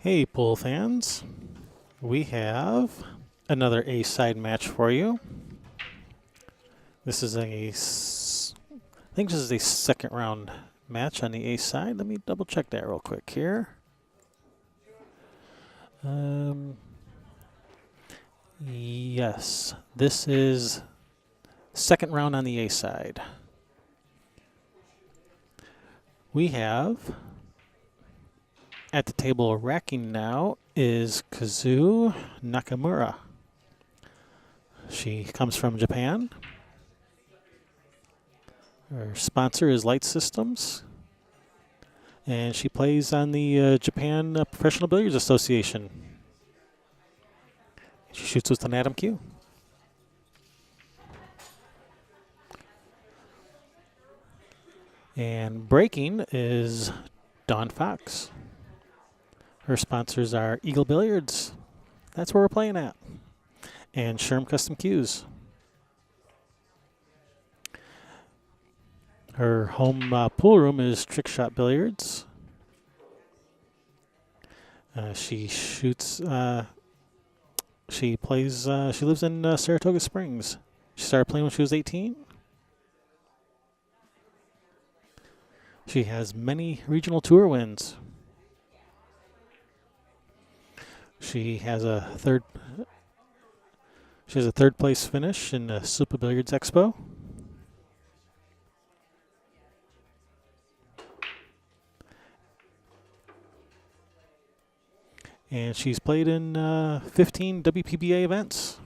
Hey pool fans, we have another A-side match for you. This is I think this is a second round match on the A-side. Let me double check that real quick here. Yes, this is second round on the A-side. We have at the table racking now is Kozue Nakamura. She comes from Japan. Her sponsor is Light Systems. And she plays on the Japan Professional Billiards Association. She shoots with an Atom Q. And breaking is Dawn Fox. Her sponsors are Eagle Billiards. That's where we're playing at. And Sherm Custom Cues. Her home pool room is Trick Shot Billiards. She shoots, she lives in Saratoga Springs. She started playing when she was 18. She has many regional tour wins. She has a third place finish in the Super Billiards Expo. And she's played in 15 WPBA events.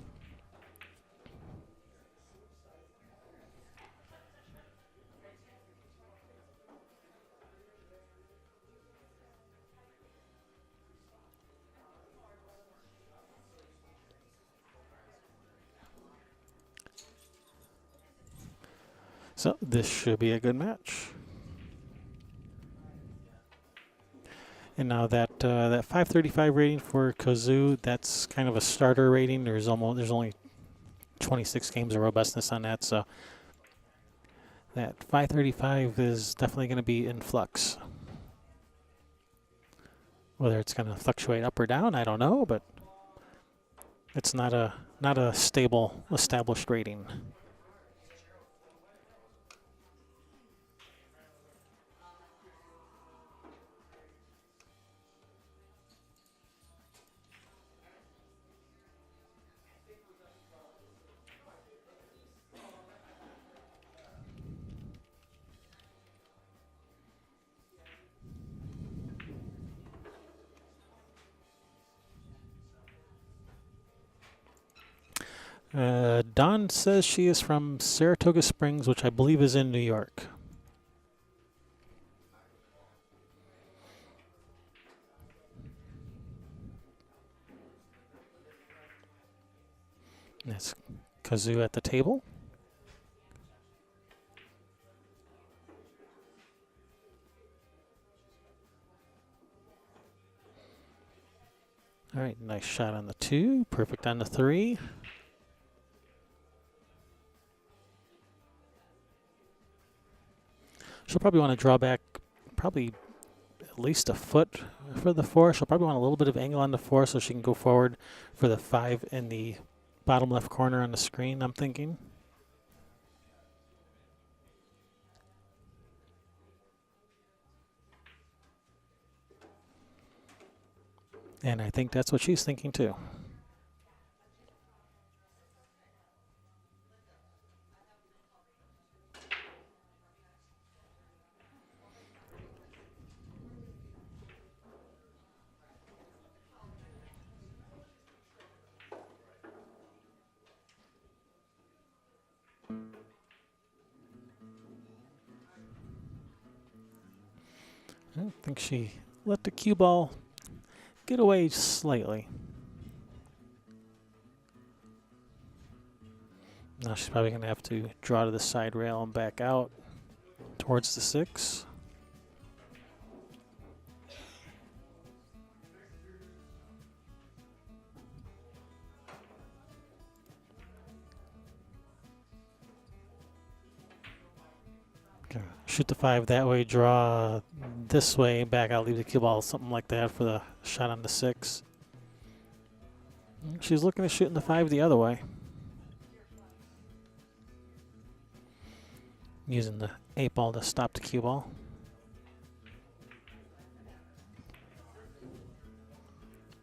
So this should be a good match. And now that 535 rating for Kozue, that's kind of a starter rating. There's only 26 games of robustness on that, so that 535 is definitely going to be in flux. Whether it's going to fluctuate up or down, I don't know, but it's not a stable established rating. Dawn says she is from Saratoga Springs, which I believe is in New York. That's Kozue at the table. All right, nice shot on the 2, perfect on the 3. She'll probably want to draw back probably at least a foot for the 4. She'll probably want a little bit of angle on the 4 so she can go forward for the 5 in the bottom left corner on the screen, I'm thinking. And I think that's what she's thinking too. I think she let the cue ball get away slightly. Now she's probably going to have to draw to the side rail and back out towards the 6. Shoot the 5 that way, draw this way, back out, leave the cue ball, something like that for the shot on the 6. She's looking to shoot in the 5 the other way. Using the 8 ball to stop the cue ball.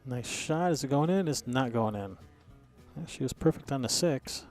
Nice shot. Is it going in? It's not going in. She was perfect on the 6.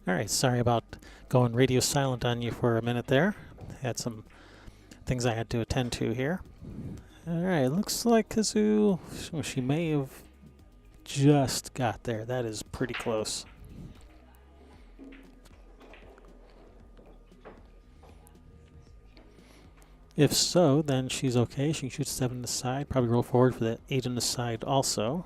All right, sorry about going radio silent on you for a minute there. Had some things I had to attend to here. All right, looks like Kozue, she may have just got there. That is pretty close. If so, then she's okay. She can shoot 7 to the side, probably roll forward for that 8 on the side also.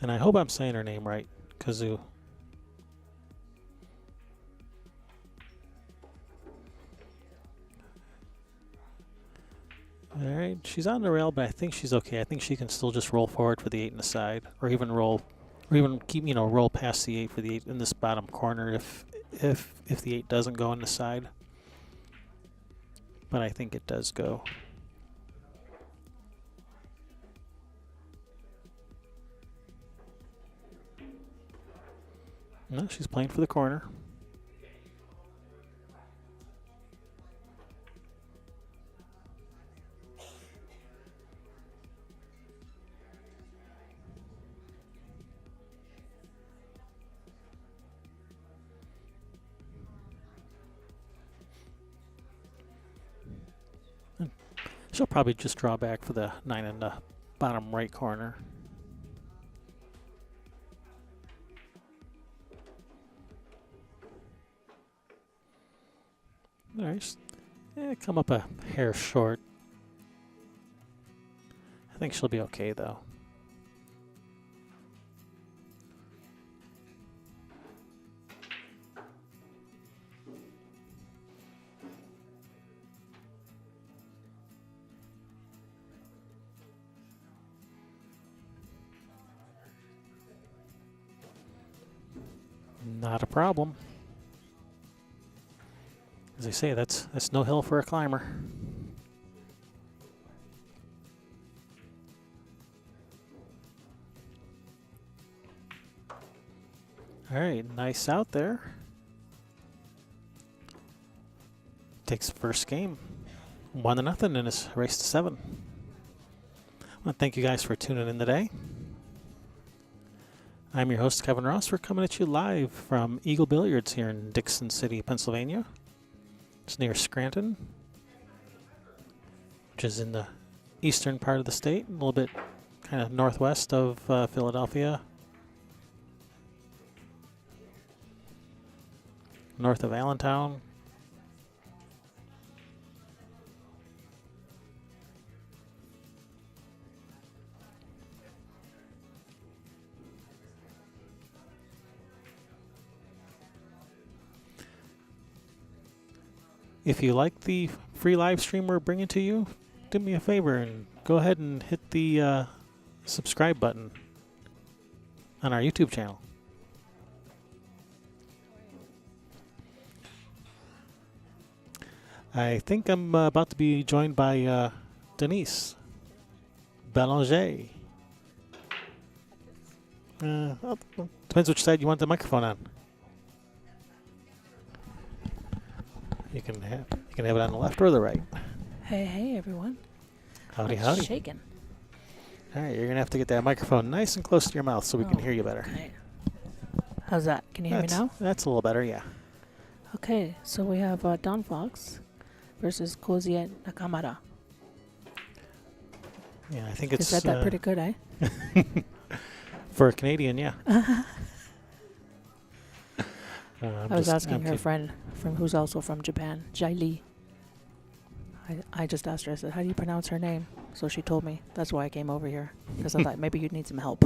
And I hope I'm saying her name right, Kozue. All right, she's on the rail, but I think she's okay. I think she can still just roll forward for the 8 in the side, or even keep, roll past the 8 for the 8 in this bottom corner if the 8 doesn't go on the side. But I think it does go. No, she's playing for the corner. She'll probably just draw back for the 9 in the bottom right corner. All right, come up a hair short. I think she'll be okay though. Not a problem. As I say, that's no hill for a climber. All right, nice out there. Takes the first game, 1-0 in his race to 7. I want to thank you guys for tuning in today. I'm your host, Kevin Ross. We're coming at you live from Eagle Billiards here in Dickson City, Pennsylvania. It's near Scranton, which is in the eastern part of the state, a little bit kind of northwest of Philadelphia, north of Allentown. if you like the free live stream we're bringing to you, do me a favor and go ahead and hit the subscribe button on our YouTube channel. I think I'm about to be joined by Denise Belanger. Depends which side you want the microphone on. You can have it on the left or the right. Hey, everyone. Howdy, It's howdy. shaking. All right, you're going to have to get that microphone nice and close to your mouth so we can hear you better. Okay. How's that? Can you hear me now? That's a little better, yeah. Okay, so we have Don Fox versus Kozue Nakamura. Yeah, I think it's... You said that pretty good, eh? For a Canadian, yeah. I was asking her friend who's also from Japan, Jai Lee. I just asked her, I said, how do you pronounce her name? So she told me. That's why I came over here. Because I thought maybe you'd need some help.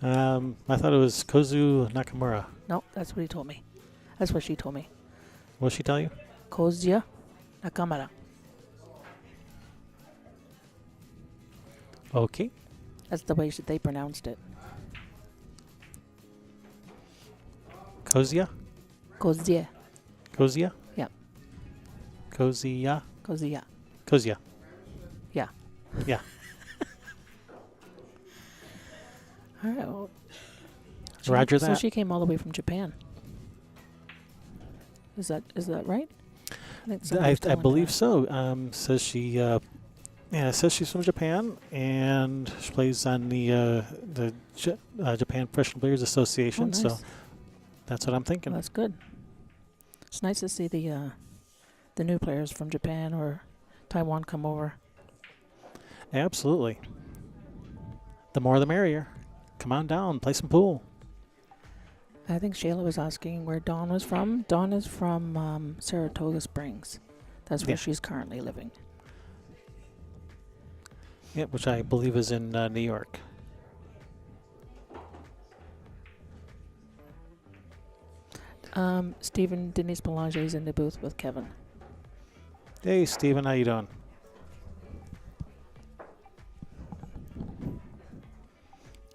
I thought it was Kozue Nakamura. No, that's what he told me. That's what she told me. What did she tell you? Kozue Nakamura. Okay. That's the way they pronounced it. Kozia? Kozue. Kozia? Yep. Kozia? Kozue. Kozia. Yeah. Yeah. All right. Well, Roger so that. she came all the way from Japan. Is that right? I believe so. Says she, says she's from Japan and she plays on the Japan Professional Billiards Association. Nice. So that's what I'm thinking. Well, that's good. It's nice to see the new players from Japan or Taiwan come over. Absolutely. The more the merrier. Come on down, play some pool. I think Shayla was asking where Dawn was from. Dawn is from Saratoga Springs. That's where she's currently living. Yeah, which I believe is in New York. Stephen Denise Belanger is in the booth with Kevin. Hey, Stephen, how you doing?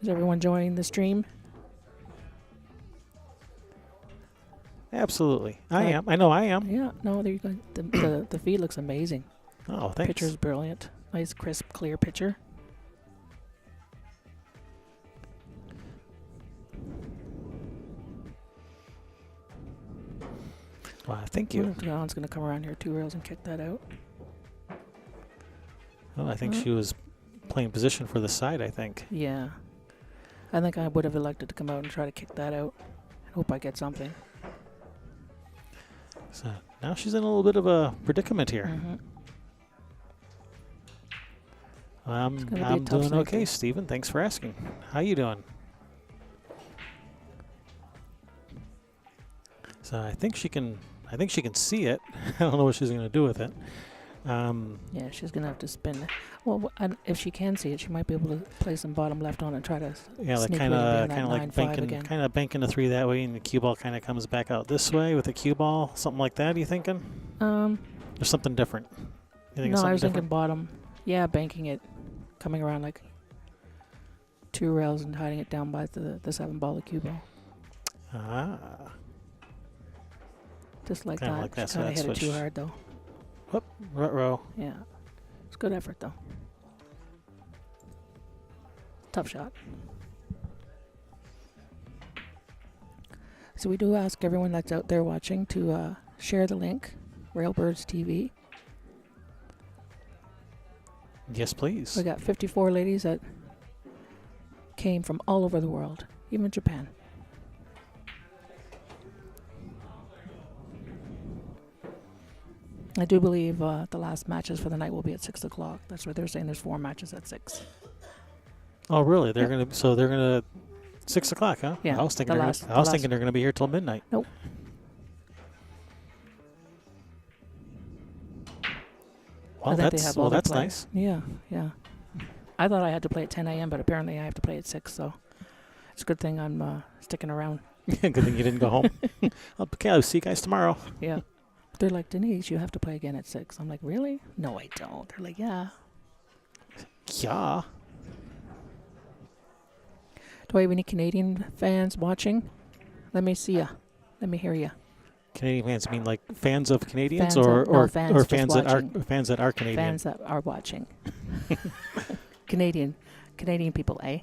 Is everyone enjoying the stream? Absolutely. I am. I know I am. Yeah, no, there you go. The feed looks amazing. Oh, thanks. Picture's brilliant. Nice, crisp, clear picture. Well, thank you. Dawn's going to come around here 2 rails and kick that out. Well, I think she was playing position for the side, I think. Yeah. I think I would have elected to come out and try to kick that out. I hope I get something. So now she's in a little bit of a predicament here. Mm-hmm. I'm doing okay, Stephen. Thanks for asking. How you doing? So I think she can see it. I don't know what she's going to do with it. Yeah, she's going to have to spin. Well, if she can see it, she might be able to play some bottom left on and try to like kind of like banking a 3 that way, and the cue ball kind of comes back out this way with a cue ball, something like that. Are you thinking? Or something different? No, I was thinking bottom. Yeah, banking it, coming around like 2 rails and hiding it down by the 7-ball cue ball. Just like kinda that. Like that. Kind of hit it too hard though. Whoop, row. Yeah, it's good effort though. Tough shot. So we do ask everyone that's out there watching to share the link, Railbirds TV. Yes, please. We got 54 ladies that came from all over the world, even Japan. I do believe the last matches for the night will be at 6 o'clock. That's what they're saying. There's 4 matches at 6. Oh, really? They're gonna 6 o'clock, huh? Yeah. I was thinking they're gonna be here till midnight. Nope. Well, that's nice. Yeah. I thought I had to play at 10 a.m., but apparently I have to play at 6. So it's a good thing I'm sticking around. Good thing you didn't go home. Okay, I'll see you guys tomorrow. Yeah. They're like, Denise, you have to play again at 6. I'm like, really? No, I don't. They're like, yeah. Yeah. Do I have any Canadian fans watching? Let me see ya. Let me hear ya. Canadian fans, you mean like fans of Canadians, Fans or of- no, or, fans or just fans watching. that are Canadian? Fans that are watching. Canadian people, eh?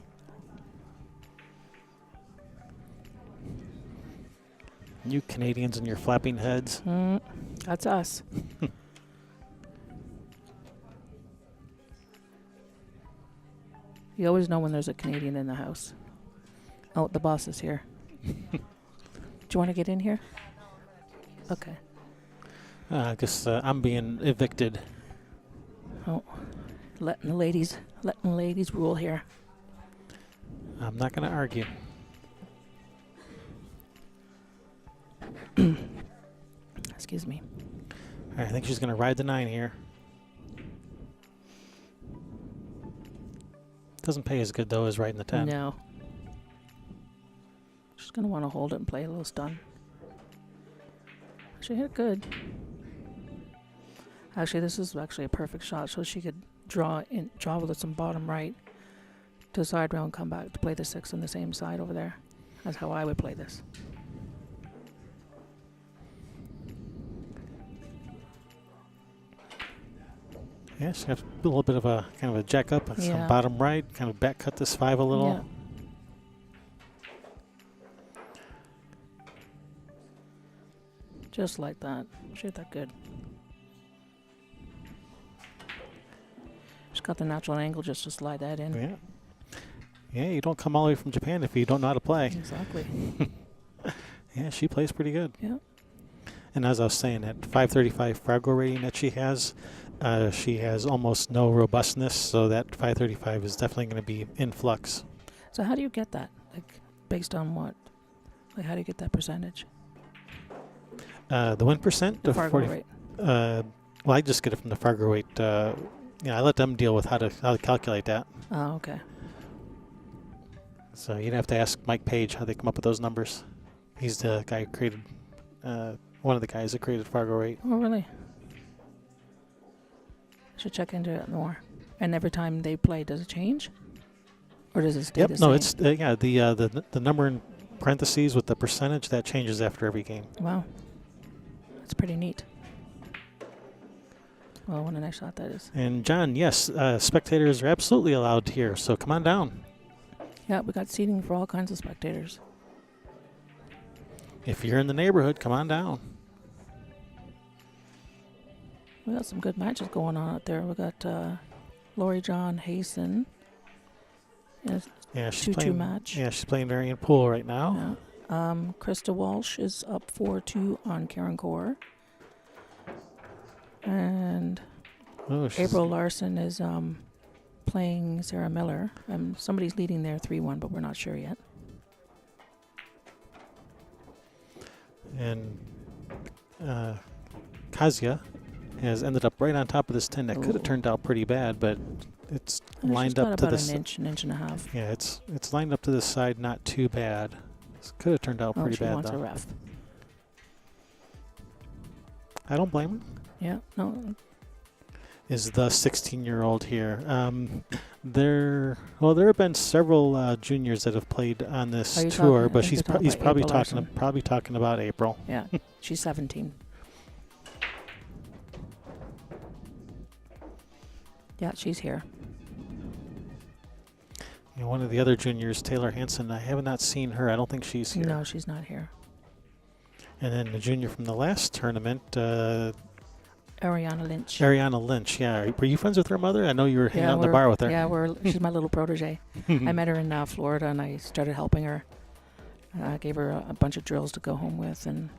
You Canadians and your flapping heads. That's us. You always know when there's a Canadian in the house. Oh, the boss is here. Do you want to get in here? Okay. I guess I'm being evicted. Oh, letting the ladies rule here. I'm not going to argue. Excuse me. All right, I think she's going to ride the 9 here. Doesn't pay as good, though, as riding the 10. No. She's going to want to hold it and play a little stun. She hit good. Actually, this is actually a perfect shot, so she could draw with some bottom right to side round, come back to play the 6 on the same side over there. That's how I would play this. Yeah, she has a little bit of a kind of a jack up, some bottom right, kind of back cut this 5 a little. Yeah. Just like that. She hit that good. She's got the natural angle just to slide that in. Yeah. Yeah, you don't come all the way from Japan if you don't know how to play. Exactly. Yeah, she plays pretty good. Yeah. And as I was saying, at 535 Fargo rating that she has almost no robustness, so that 535 is definitely going to be in flux. So how do you get that? Like, based on what? Like, how do you get that percentage? The win percent? The Fargo rate. Well, I just get it from the Fargo rate. I let them deal with how to calculate that. Oh, okay. So you'd have to ask Mike Page how they come up with those numbers. He's the guy who created, one of the guys that created Fargo rate. Oh, really? Should check into it more. And every time they play, does it change, or does it stay the same? No, it's the number in parentheses with the percentage that changes after every game. Wow, that's pretty neat. Well, what a nice shot that is. And John, yes, spectators are absolutely allowed here, so come on down. Yeah, we got seating for all kinds of spectators. If you're in the neighborhood, come on down. We got some good matches going on out there. We got Lori John Hasten. Yeah, she's 2-2 playing match. Yeah, she's playing Marion Poole right now. Yeah. Krista Walsh is up 4-2 on Karen Core. And April Larson is playing Sarah Miller. Somebody's leading there 3-1, but we're not sure yet. And Kozue has ended up right on top of this 10. That could have turned out pretty bad, but it's lined up to this. An inch and a half. Yeah, it's lined up to this side, not too bad. This could have turned out pretty bad, wants though. a ref. I don't blame her. Yeah, no. Is the 16-year-old here? There have been several juniors that have played on this tour, but he's probably talking about April. Yeah, she's 17. Yeah, she's here. You know, one of the other juniors, Taylor Hansen, I have not seen her. I don't think she's here. No, she's not here. And then the junior from the last tournament, Ariana Lynch. Ariana Lynch, yeah. Were you friends with her mother? I know you were hanging out in the bar with her. Yeah, she's my little protege. I met her in Florida, and I started helping her. I gave her a bunch of drills to go home with, and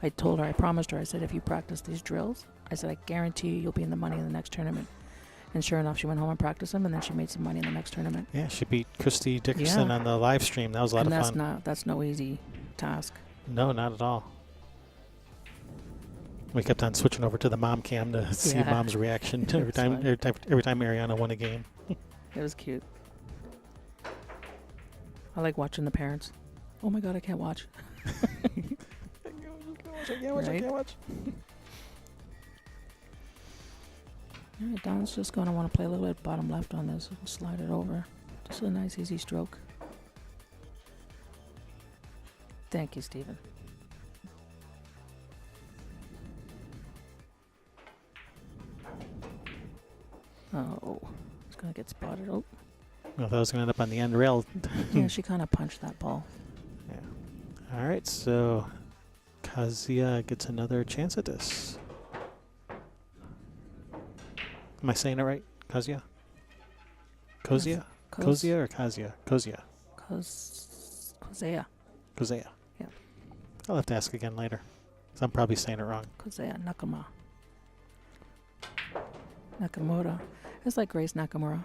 I promised her, I said, if you practice these drills, I said, I guarantee you you'll be in the money in the next tournament. And sure enough, she went home and practiced them, and then she made some money in the next tournament. Yeah, she beat Christy Dickson on the live stream. That was a lot of fun. That's no easy task. No, not at all. We kept on switching over to the mom cam to see mom's reaction every time Ariana won a game. It was cute. I like watching the parents. Oh my God, I can't watch. I can't watch. All right, Don's just going to want to play a little bit bottom left on this and slide it over. Just a nice, easy stroke. Thank you, Stephen. Oh, it's going to get spotted. Oh. Well, that was going to end up on the end rail. Yeah, she kind of punched that ball. Yeah. All right, so Kozue gets another chance at this. Am I saying it right? Kozue? Kozue? Kozue or Kozue? Kozue. Kozue. Kozue. Yeah. I'll have to ask again later, 'cause I'm probably saying it wrong. Kozue Nakamura. Nakamura. It's like Grace Nakamura.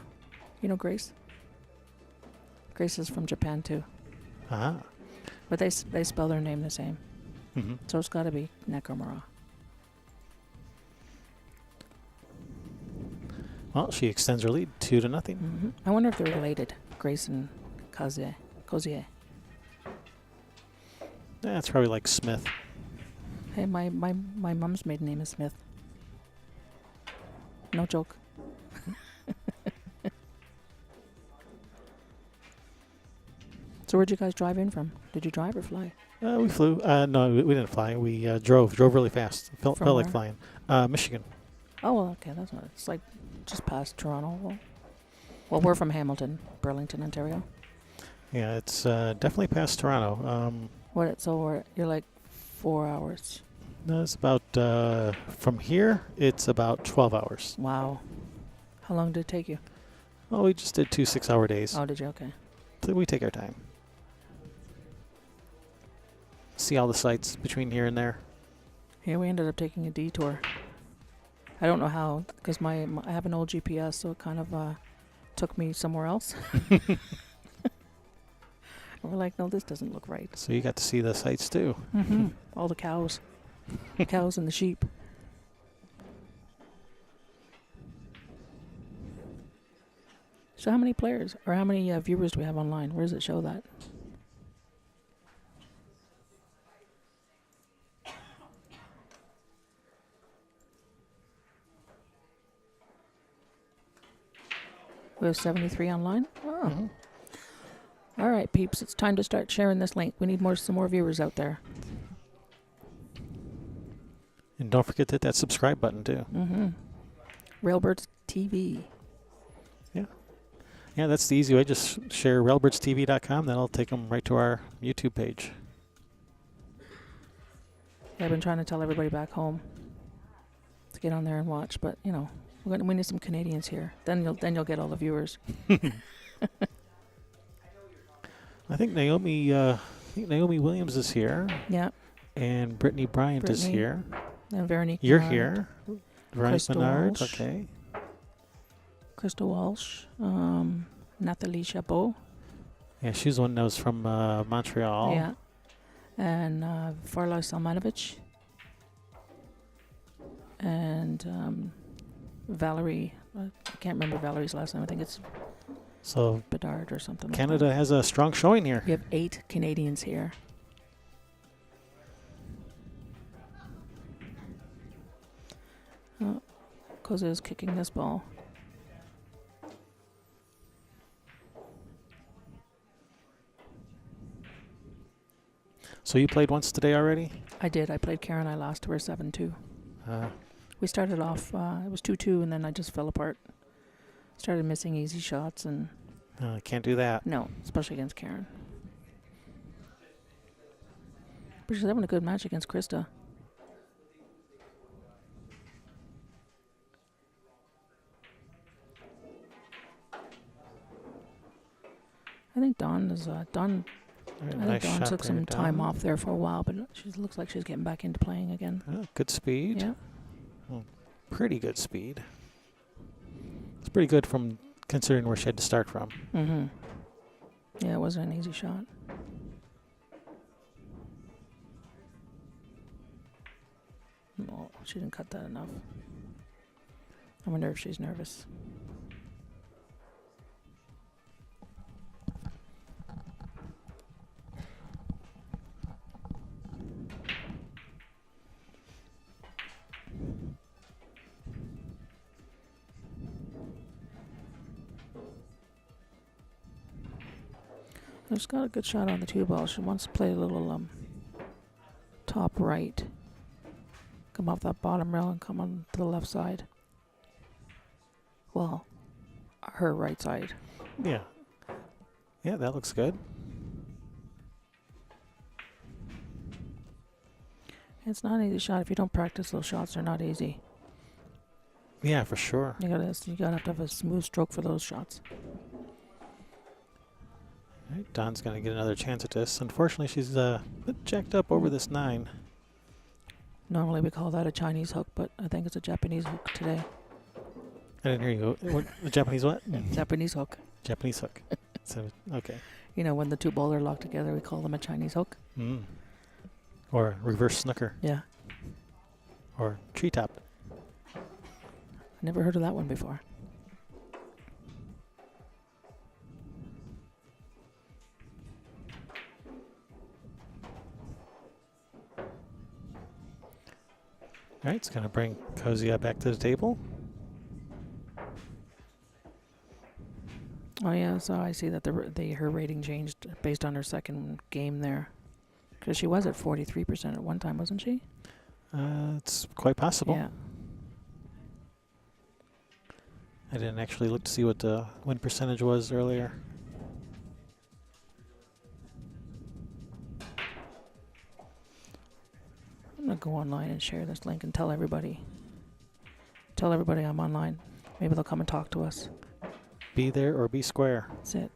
You know Grace? Grace is from Japan too. Ah. But they spell their name the same. Mm-hmm. So it's got to be Nakamura. Well, she extends her lead 2-0. Mm-hmm. I wonder if they're related, Grace and Kozue. Kozue. That's probably like Smith. Hey, my mom's maiden name is Smith. No joke. So where'd you guys drive in from? Did you drive or fly? We flew. No, we didn't fly. We drove really fast. Felt like flying. Michigan. Oh, well, okay. That's not. It's like just past Toronto. Well, we're from Hamilton, Burlington, Ontario. Yeah, it's definitely past Toronto. You're like 4 hours. No, it's about from here. It's about 12 hours. Wow. How long did it take you? Well, we just did 2 6-hour days. Oh, did you? Okay. So we take our time. See all the sights between here and there. Here we ended up taking a detour. I don't know how, because I have an old GPS, so it kind of took me somewhere else. And we're like, no, this doesn't look right. So you got to see the sights too. Mm-hmm. All the cows. The cows and the sheep. So how many players, or how many viewers do we have online? Where does it show that? We have 73 online. Oh. Mm-hmm. All right, peeps. It's time to start sharing this link. We need some more viewers out there. And don't forget to hit that subscribe button too. Mm-hmm. Railbirds TV. Yeah, that's the easy way. Just share railbirdstv.com. That'll take them right to our YouTube page. Yeah, I've been trying to tell everybody back home to get on there and watch, but we need some Canadians here. Then you'll get all the viewers. I think Naomi Williams is here. Yeah. And Brittany Bryant is here. And Veronique. You're Menard. here. Veronique Menard. Walsh. Okay. Krista Walsh. Nathalie Chabot. Yeah, she's one that was from Montreal. Yeah. And Farla Salmanovich. And Valerie. I can't remember Valerie's last name. I think it's So Bedard or something. Canada like that. has a strong showing here. We have 8 Canadians here. Kozue is kicking this ball. So you played once today already? I did. I played Karen. I lost to her 7-2. We started off, it was 2-2, and then I just fell apart. Started missing easy shots, and can't do that. no, especially against Karen. But she's having a good match against Krista. I think Dawn is Dawn. I think Dawn took some time off there for a while, but she looks like she's getting back into playing again. Good speed. Yeah. Well, pretty good speed. It's pretty good from considering where she had to start from. Mm-hmm. Yeah, it wasn't an easy shot. No, she didn't cut that enough. I wonder if she's nervous. She's got a good shot on the 2 ball. She wants to play a little top right. Come off that bottom rail and come on to the left side. Well, her right side. Yeah. Yeah, that looks good. It's not an easy shot. If you don't practice those shots, they're not easy. Yeah, for sure. You gotta have to have a smooth stroke for those shots. All right, Dawn's going to get another chance at this. Unfortunately, she's a bit jacked up over this 9. Normally we call that a Chinese hook, but I think it's a Japanese hook today. I didn't hear you. What, the Japanese what? Japanese hook. Japanese hook. So, okay. You know, when the 2 balls are locked together, we call them a Chinese hook. Mm. Or reverse snooker. Yeah. Or treetop. I never heard of that one before. All right, it's going to bring Kozue back to the table. Oh yeah, so I see that her rating changed based on her second game there, because she was at 43% at one time, wasn't she? It's quite possible. Yeah. I didn't actually look to see what the win percentage was earlier. I'm gonna go online and share this link and tell everybody. Tell everybody I'm online. Maybe they'll come and talk to us. Be there or be square. That's it.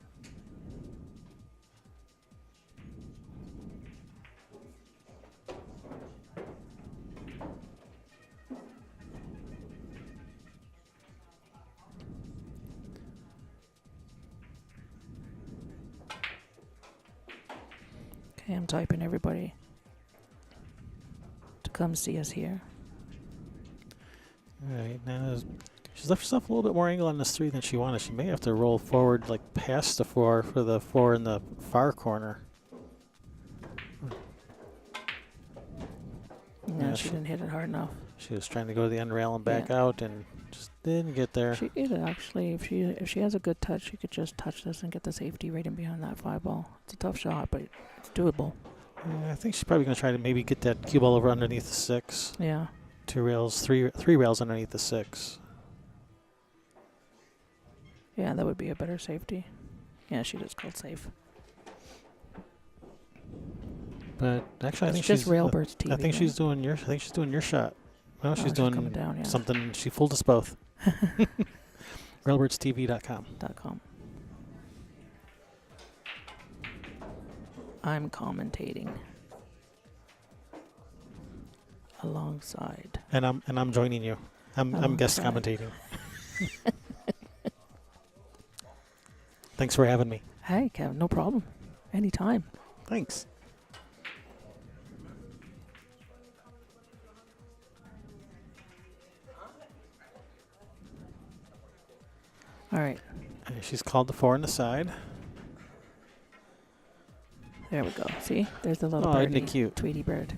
Okay, I'm typing everybody to come see us here. All right, now she's left herself a little bit more angle on this 3 than she wanted. She may have to roll forward like past the 4 for the 4 in the far corner. No, Yeah, she didn't hit it hard enough. She was trying to go to the end rail and back out and just didn't get there. She could actually, if she has a good touch, she could just touch this and get the safety rating behind that 5 ball. It's a tough shot, but it's doable. Yeah, I think she's probably going to try to maybe get that cue ball over underneath the 6. Yeah. 2 rails, 3 rails underneath the 6. Yeah, that would be a better safety. Yeah, she just called safe. But actually, I think just she's Railbird's TV. I think she's doing your. I think she's doing your shot. No, she's doing coming down, yeah. something. She fooled us both. RailbirdsTV.com. .com. I'm commentating alongside. And I'm joining you. I'm guest commentating. Thanks for having me. Hey, Kevin, no problem. Anytime. Thanks. All right. She's called the 4 on the side. There we go. See? There's the little Oh, birdie, isn't it cute? Tweety bird.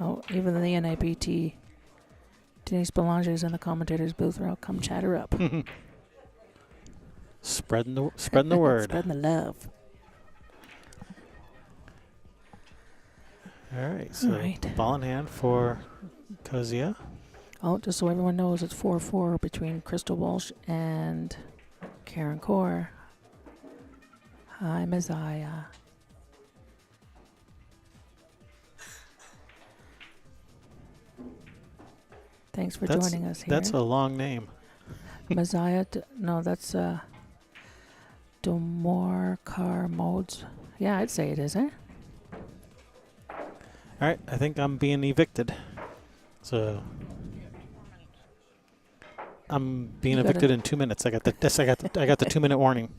Oh, even the NAPT, Denise Belanger is in the commentator's booth. Or I'll come chatter up. Spreading the word. Spreading the love. All right. So ball in hand for Kozue. Oh, just so everyone knows, it's 4-4 between Crystal Walsh and Karen Core. Hi, Messiah. Thanks for joining us here. That's a long name. Messiah, no, that's Domorcar Modes. Yeah, I'd say it is, eh? All right, I think I'm being evicted. So I'm being evicted in 2 minutes. I got the 2-minute warning.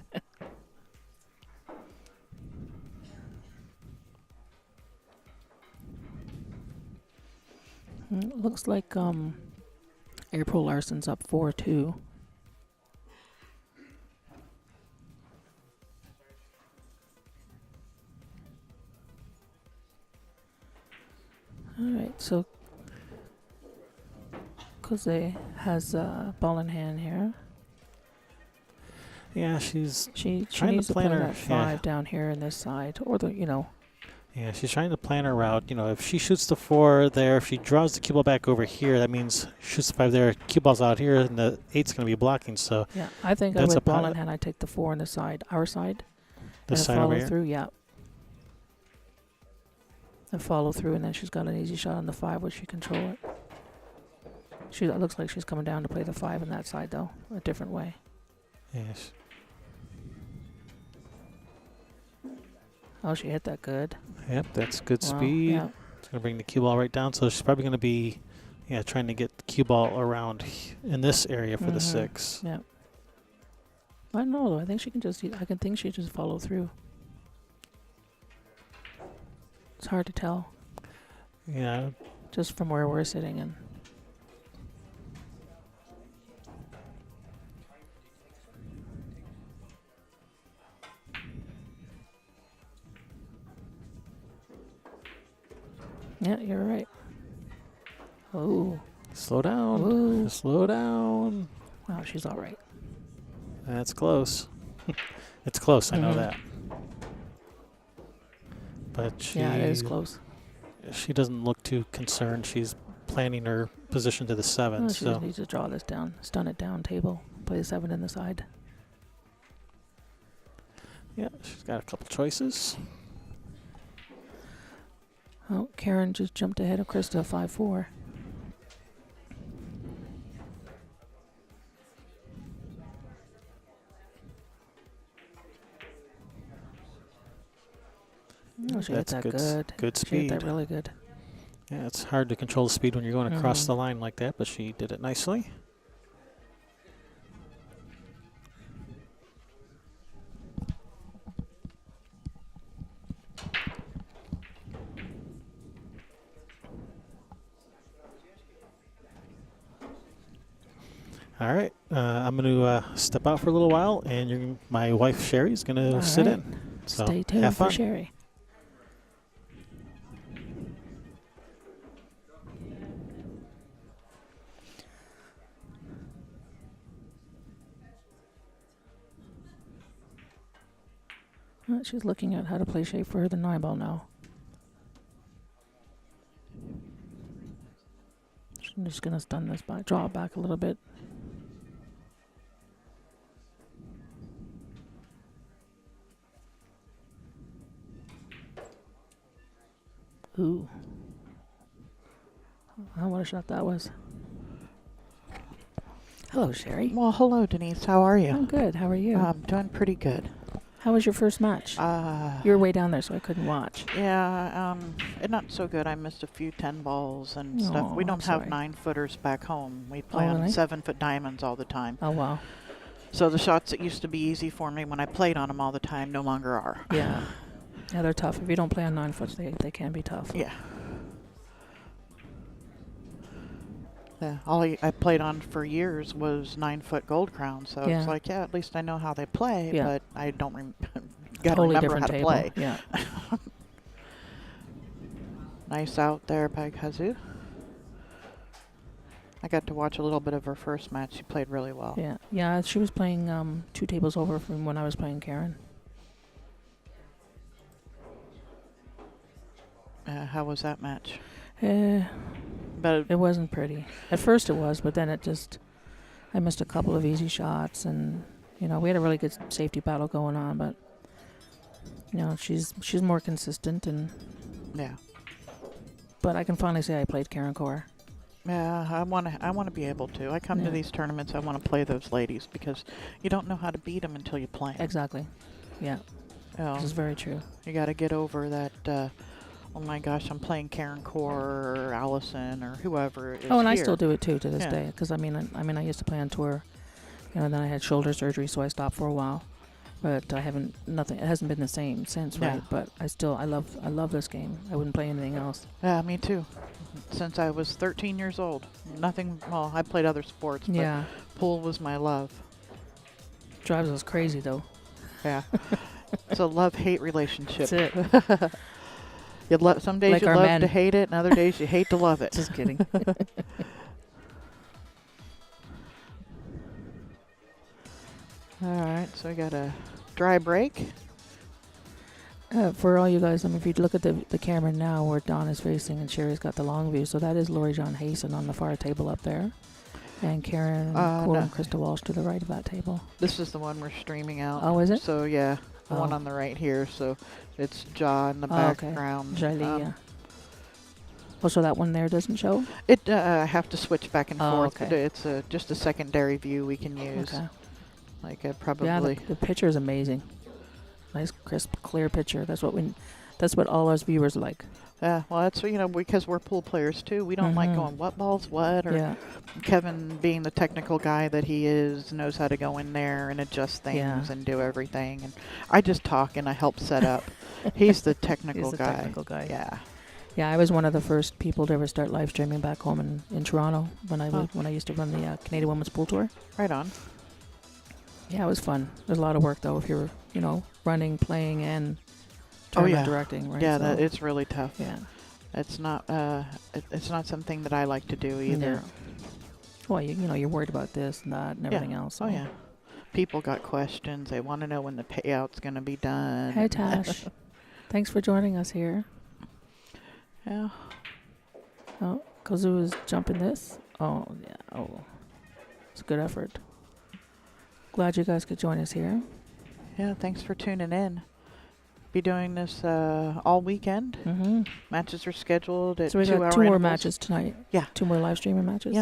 Looks like April Larson's up 4-2. All right, so Kozue has a ball in hand here. Yeah, she's She trying needs to to play plan her that 5 down here in this side, or Yeah, she's trying to plan her route. If she shoots the 4 there, if she draws the cue ball back over here, that means shoots the 5 there, cue ball's out here, and the 8's going to be blocking. So yeah, I think that's with ball in hand, I take the 4 on the side, our side, this and side over follow here. through. Yeah, and follow through, and then she's got an easy shot on the 5, which she control it. It looks like she's coming down to play the 5 on that side, though, a different way. Yes. Oh, she hit that good. Yep, that's good Wow, speed. yeah. It's going to bring the cue ball right down. So she's probably going to be, trying to get the cue ball around in this area for the 6. Yeah. I don't know, though. I think she can just follow through. It's hard to tell. Yeah. Just from where we're sitting and. Yeah, you're right. Oh. Slow down. Ooh. Slow down. Wow, she's all right. That's close. It's close, I know that. But Yeah, it is close. She doesn't look too concerned. She's planning her position to the 7. She just needs to draw this down, stun it down table, play the 7 in the side. Yeah, she's got a couple choices. Oh, Karen just jumped ahead of Krista, 5-4. Oh, she hit that good. Good She speed. hit that really good. Yeah, it's hard to control the speed when you're going across the line like that, but she did it nicely. All right, I'm going to step out for a little while, and my wife Sherry is going to sit in. So stay tuned have for fun. Sherry. She's looking at how to play shape for the 9-ball now. She's just going to stun this back, draw it back a little bit. Ooh. What a shot that was. Hello, Sherry. Well, hello, Denise. How are you? I'm good. How are you? I'm doing pretty good. How was your first match? You were way down there, so I couldn't watch. Yeah, not so good. I missed a few 10 balls and stuff. We don't have 9-footers back home. We play on really? 7-foot diamonds all the time. Oh, wow. So the shots that used to be easy for me when I played on them all the time no longer are. Yeah. Yeah, they're tough. If you don't play on 9-foots, they can be tough. Yeah. Yeah, all I played on for years was 9-foot gold crown, so it's like, yeah, at least I know how they play, but I don't gotta Totally remember different how to table. play. Yeah. Nice out there by Kozue. I got to watch a little bit of her first match. She played really well. Yeah. Yeah, she was playing 2 tables over from when I was playing Karen. How was that match? But it wasn't pretty. At first it was, but then I missed a couple of easy shots, and we had a really good safety battle going on. But she's more consistent, and yeah. But I can finally say I played Karen Core. Yeah, I want to be able to. I come to these tournaments. I want to play those ladies because you don't know how to beat them until you play 'em. Exactly. Yeah. This is very true. You got to get over that. Oh my gosh, I'm playing Karen Core or Alison or whoever is and I here. still do it too to this day, because I used to play on tour, then I had shoulder surgery, so I stopped for a while. But it hasn't been the same since, right? But I love this game. I wouldn't play anything else. Yeah, me too. Since I was 13 years old. I played other sports, but pool was my love. Drives us crazy though. Yeah. It's a love-hate relationship. That's it. Some days you love to hate it, and other days you hate to love it. Just kidding. All right, so we got a dry break. For all you guys, if you look at the camera now where Don is facing and Sherry's got the long view, so that is Lori John Hasten on the far table up there. And Karen Cole and Krista Walsh to the right of that table. This is the one we're streaming out. Oh, is it? So, yeah, the one on the right here. So it's Ja in the background. Okay. Yeah. Oh, so that one there doesn't show? It I have to switch back and forth. Okay. It's just a secondary view we can use. Okay. Like probably. Yeah, the picture is amazing. Nice, crisp, clear picture. That's what all us viewers like. Yeah, well, that's, because we're pool players too. We don't like going what ball's what, or Kevin, being the technical guy that he is, knows how to go in there and adjust things and do everything. And I just talk and I help set up. He's the technical guy. Technical guy. Yeah. Yeah, I was one of the first people to ever start live streaming back home in Toronto when I used to run the Canadian Women's Pool Tour. Right on. Yeah, it was fun. There's a lot of work though if you're running, playing, and tournament directing. Right? Yeah, it's really tough. Yeah, it's not something that I like to do either. No. Well, you're worried about this and that and everything else. So. Oh yeah. People got questions. They want to know when the payout's going to be done. Hey Tash, thanks for joining us here. Yeah. Oh, Kozue is jumping this. Oh yeah. Oh, it's a good effort. Glad you guys could join us here. Yeah, thanks for tuning in. Be doing this all weekend. Mm-hmm. Matches are scheduled at 2 hour So we got 2 more matches tonight. Yeah. 2 more live streaming matches.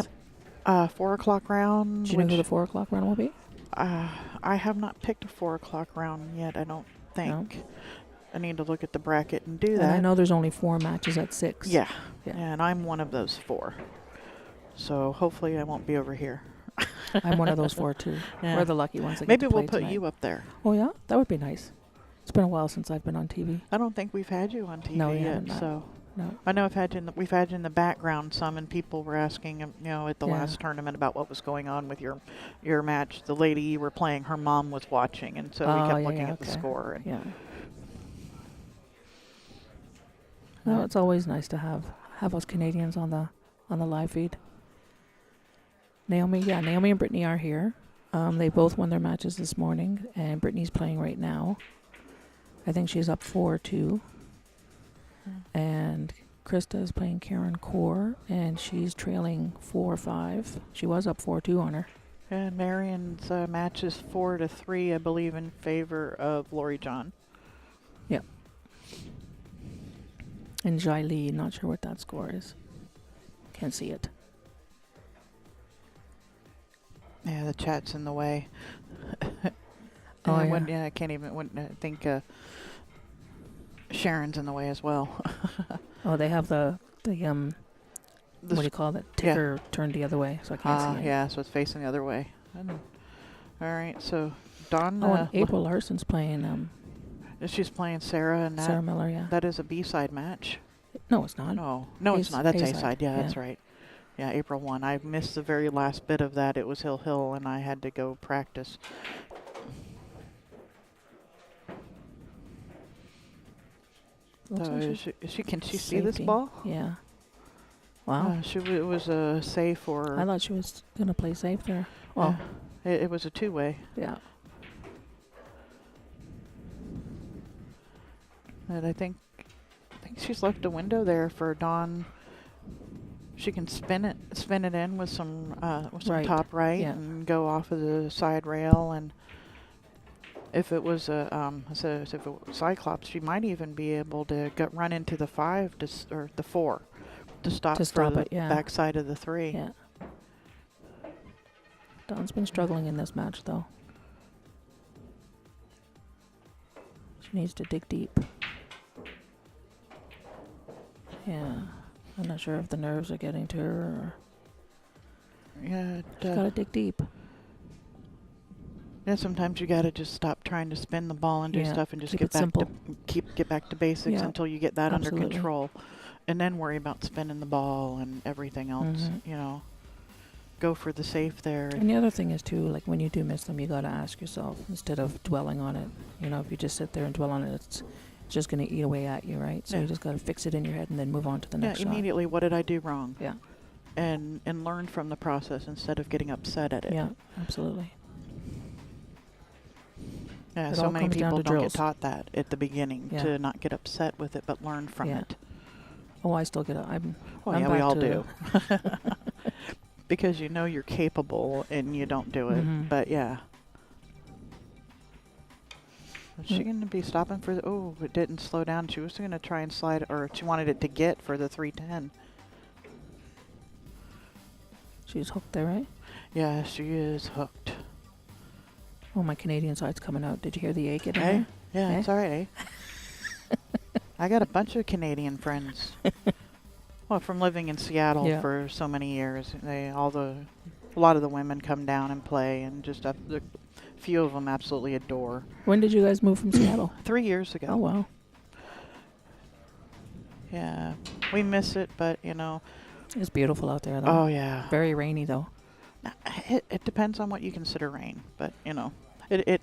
Yep. 4 o'clock round. Do you know who the 4 o'clock round will be? I have not picked a 4 o'clock round yet, I don't think. No. I need to look at the bracket and do that. And I know there's only 4 matches at 6. Yeah. And I'm one of those 4. So hopefully I won't be over here. I'm one of those 4 too. Yeah. We're the lucky ones that Maybe get to we'll play put tonight. you up there. Oh yeah, that would be nice. It's been a while since I've been on TV. I don't think we've had you on TV yet. So no. I know we've had you in the background some, and people were asking, at the last tournament about what was going on with your match. The lady you were playing, her mom was watching, and so we kept looking at the score. And No, it's always nice to have us Canadians on the live feed. Naomi and Brittany are here. They both won their matches this morning, and Brittany's playing right now. I think she's up 4-2. And Krista is playing Karen Core, and she's trailing 4-5. She was up 4-2 on her. And Marion's match is 4-3, I believe, in favor of Lori John. Yep. And Jai Lee, not sure what that score is. Can't see it. Yeah, the chat's in the way. I can't even. I think Sharon's in the way as well. Oh, they have the what do you call that? Ticker turned the other way, so I can't see it. Yeah, so it's facing the other way. All right, so Dawn. And April Larson's playing. She's playing Sarah, and Sarah Miller. Yeah. That is a B-side match. No, it's not. No, it's not. That's A-side. Yeah, that's right. Yeah, April won. I missed the very last bit of that. It was Hill, and I had to go practice. So can she see this ball? Yeah. Wow. It was a safe or... I thought she was going to play safe there. Well, it was a 2-way. Yeah. And I think she's left a window there for Dawn. She can spin it in with some top right and go off of the side rail. And if it was if it was Cyclops, she might even be able to run into the 5 or the 4 to stop the back side of the 3. Yeah. Dawn's been struggling in this match though. She needs to dig deep. Yeah. I'm not sure if the nerves are getting to her or... Yeah. She's got to dig deep. Yeah, sometimes you got to just stop trying to spin the ball and do stuff and just get back to basics until you get that under control. And then worry about spinning the ball and everything else, Go for the safe there. And the other thing is, too, like when you do miss them, you got to ask yourself, instead of dwelling on it. If you just sit there and dwell on it, it's just going to eat away at you, right? So you just got to fix it in your head and then move on to the next shot. Immediately, what did I do wrong? Yeah. And learn from the process instead of getting upset at it. Yeah, absolutely. Yeah, It so all many comes down people to don't drills. get taught that at the beginning, Yeah. to not get upset with it, but learn from Yeah. it. Oh, I still get it. I'm Yeah, we back all to do. Because you know you're capable and you don't do it. Mhm. But yeah. Is she going to be stopping for the... Oh, it didn't slow down. She was going to try and slide, or she wanted it to get for the 310. She's hooked there, right? Yeah, she is hooked. Oh, my Canadian side's coming out. Did you hear the A get in Hey, there? yeah, Eh? it's all right, eh? I got a bunch of Canadian friends. Well, from living in Seattle Yeah. for so many years, a lot of the women come down and play, and just a few of them absolutely adore. When did you guys move from Seattle? 3 years ago. Oh, wow. Yeah, we miss it, but you know. It's beautiful out there, though. Oh yeah. Very rainy, though. It depends on what you consider rain, but you know, it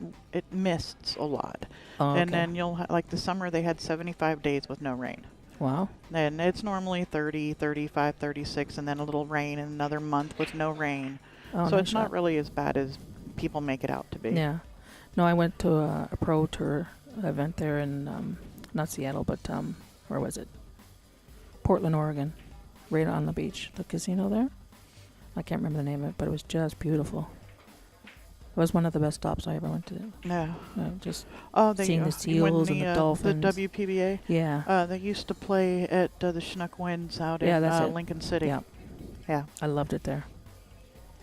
mists a lot. Oh, okay. And then like the summer they had 75 days with no rain. Wow. And it's normally 30, 35, 36, and then a little rain, and another month with no rain. Oh, So nice it's not shot. really as bad as people make it out to be. Yeah. No, I went to a pro tour event there in, not Seattle, but, where was it? Portland, Oregon. Right on the beach. The casino there. I can't remember the name of it, but it was just beautiful. It was one of the best stops I ever went to. Yeah. Just They, seeing the when seals and the dolphins. The WPBA. Yeah. They used to play at the Chinook Winds out Yeah, in that's it. Lincoln City. Yeah. Yeah. I loved it there.